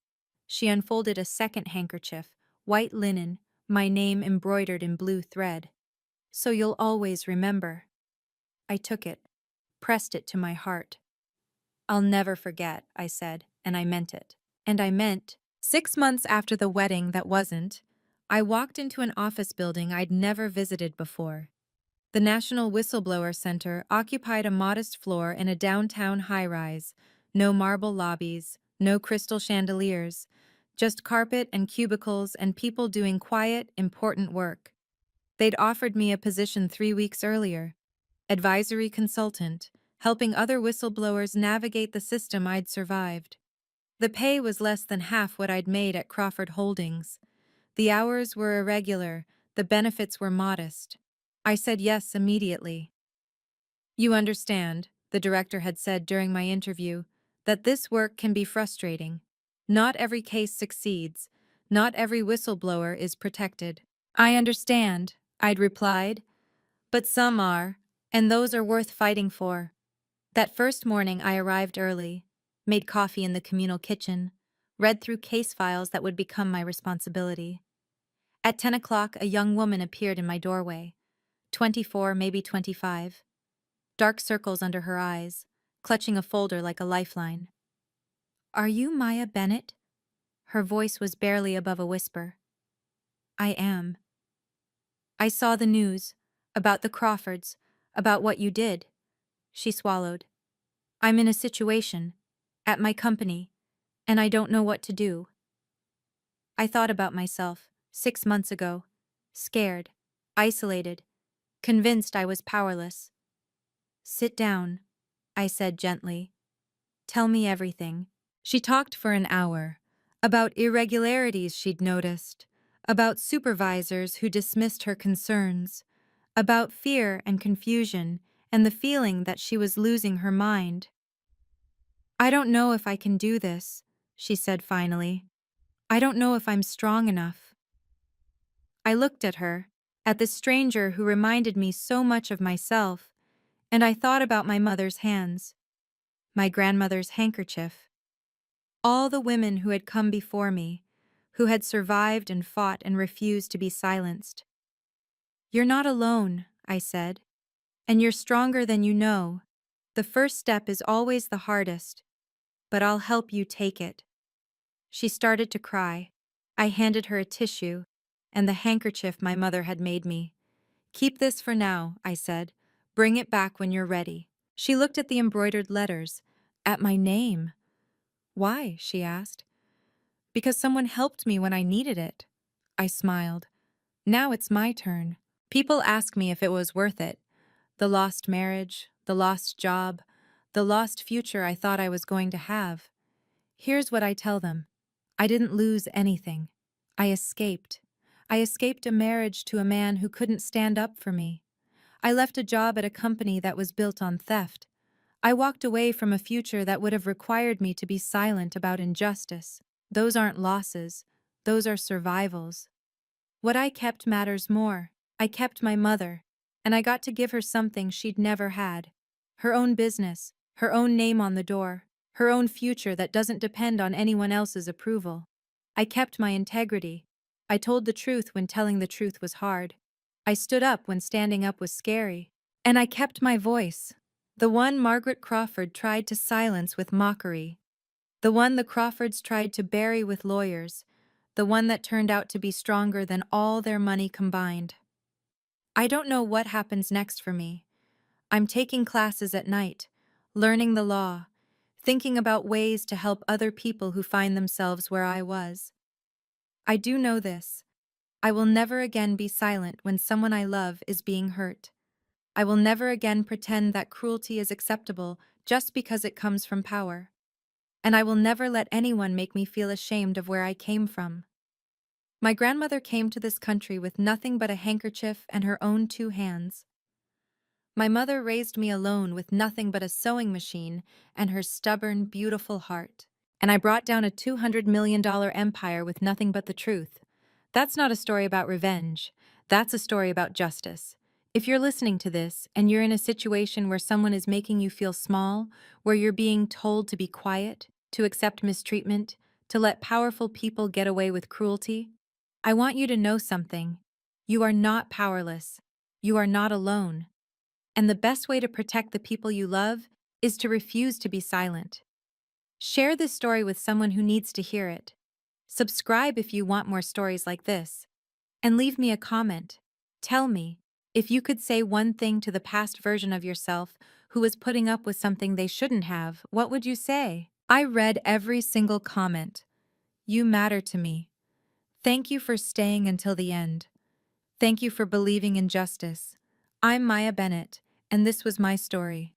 She unfolded a second handkerchief, white linen, my name embroidered in blue thread. So you'll always remember. I took it, pressed it to my heart. I'll never forget, I said, and I meant it. And I meant, 6 months after the wedding that wasn't, I walked into an office building I'd never visited before. The National Whistleblower Center occupied a modest floor in a downtown high-rise. No marble lobbies, no crystal chandeliers, just carpet and cubicles and people doing quiet, important work. They'd offered me a position 3 weeks earlier. Advisory consultant, helping other whistleblowers navigate the system I'd survived. The pay was less than half what I'd made at Crawford Holdings. The hours were irregular, the benefits were modest. I said yes immediately. You understand, the director had said during my interview, that this work can be frustrating. Not every case succeeds. Not every whistleblower is protected. I understand, I'd replied. But some are, and those are worth fighting for. That first morning I arrived early, made coffee in the communal kitchen, read through case files that would become my responsibility. At 10 o'clock, a young woman appeared in my doorway, 24, maybe 25. Dark circles under her eyes, clutching a folder like a lifeline. Are you Maya Bennett? Her voice was barely above a whisper. I am. I saw the news, about the Crawfords, about what you did. She swallowed. I'm in a situation, at my company, and I don't know what to do. I thought about myself, 6 months ago, scared, isolated, convinced I was powerless. Sit down, I said gently. Tell me everything. She talked for an hour, about irregularities she'd noticed, about supervisors who dismissed her concerns, about fear and confusion and the feeling that she was losing her mind. I don't know if I can do this, she said finally. I don't know if I'm strong enough. I looked at her, at this stranger who reminded me so much of myself, and I thought about my mother's hands, my grandmother's handkerchief, all the women who had come before me, who had survived and fought and refused to be silenced. You're not alone, I said, and you're stronger than you know. The first step is always the hardest, but I'll help you take it. She started to cry. I handed her a tissue and the handkerchief my mother had made me. Keep this for now, I said. Bring it back when you're ready. She looked at the embroidered letters, at my name. Why? She asked. Because someone helped me when I needed it. I smiled. Now it's my turn. People ask me if it was worth it. The lost marriage, the lost job, the lost future I thought I was going to have. Here's what I tell them. I didn't lose anything. I escaped. I escaped a marriage to a man who couldn't stand up for me. I left a job at a company that was built on theft. I walked away from a future that would have required me to be silent about injustice. Those aren't losses. Those are survivals. What I kept matters more. I kept my mother, and I got to give her something she'd never had. Her own business, her own name on the door, her own future that doesn't depend on anyone else's approval. I kept my integrity. I told the truth when telling the truth was hard. I stood up when standing up was scary. And I kept my voice. The one Margaret Crawford tried to silence with mockery. The one the Crawfords tried to bury with lawyers. The one that turned out to be stronger than all their money combined. I don't know what happens next for me. I'm taking classes at night, learning the law, thinking about ways to help other people who find themselves where I was. I do know this. I will never again be silent when someone I love is being hurt. I will never again pretend that cruelty is acceptable just because it comes from power. And I will never let anyone make me feel ashamed of where I came from. My grandmother came to this country with nothing but a handkerchief and her own 2 hands. My mother raised me alone with nothing but a sewing machine and her stubborn, beautiful heart. And I brought down a $200 million empire with nothing but the truth. That's not a story about revenge. That's a story about justice. If you're listening to this and you're in a situation where someone is making you feel small, where you're being told to be quiet, to accept mistreatment, to let powerful people get away with cruelty, I want you to know something. You are not powerless. You are not alone. And the best way to protect the people you love is to refuse to be silent. Share this story with someone who needs to hear it. Subscribe if you want more stories like this. And leave me a comment. Tell me, if you could say one thing to the past version of yourself who was putting up with something they shouldn't have, what would you say? I read every single comment. You matter to me. Thank you for staying until the end. Thank you for believing in justice. I'm Maya Bennett, and this was my story.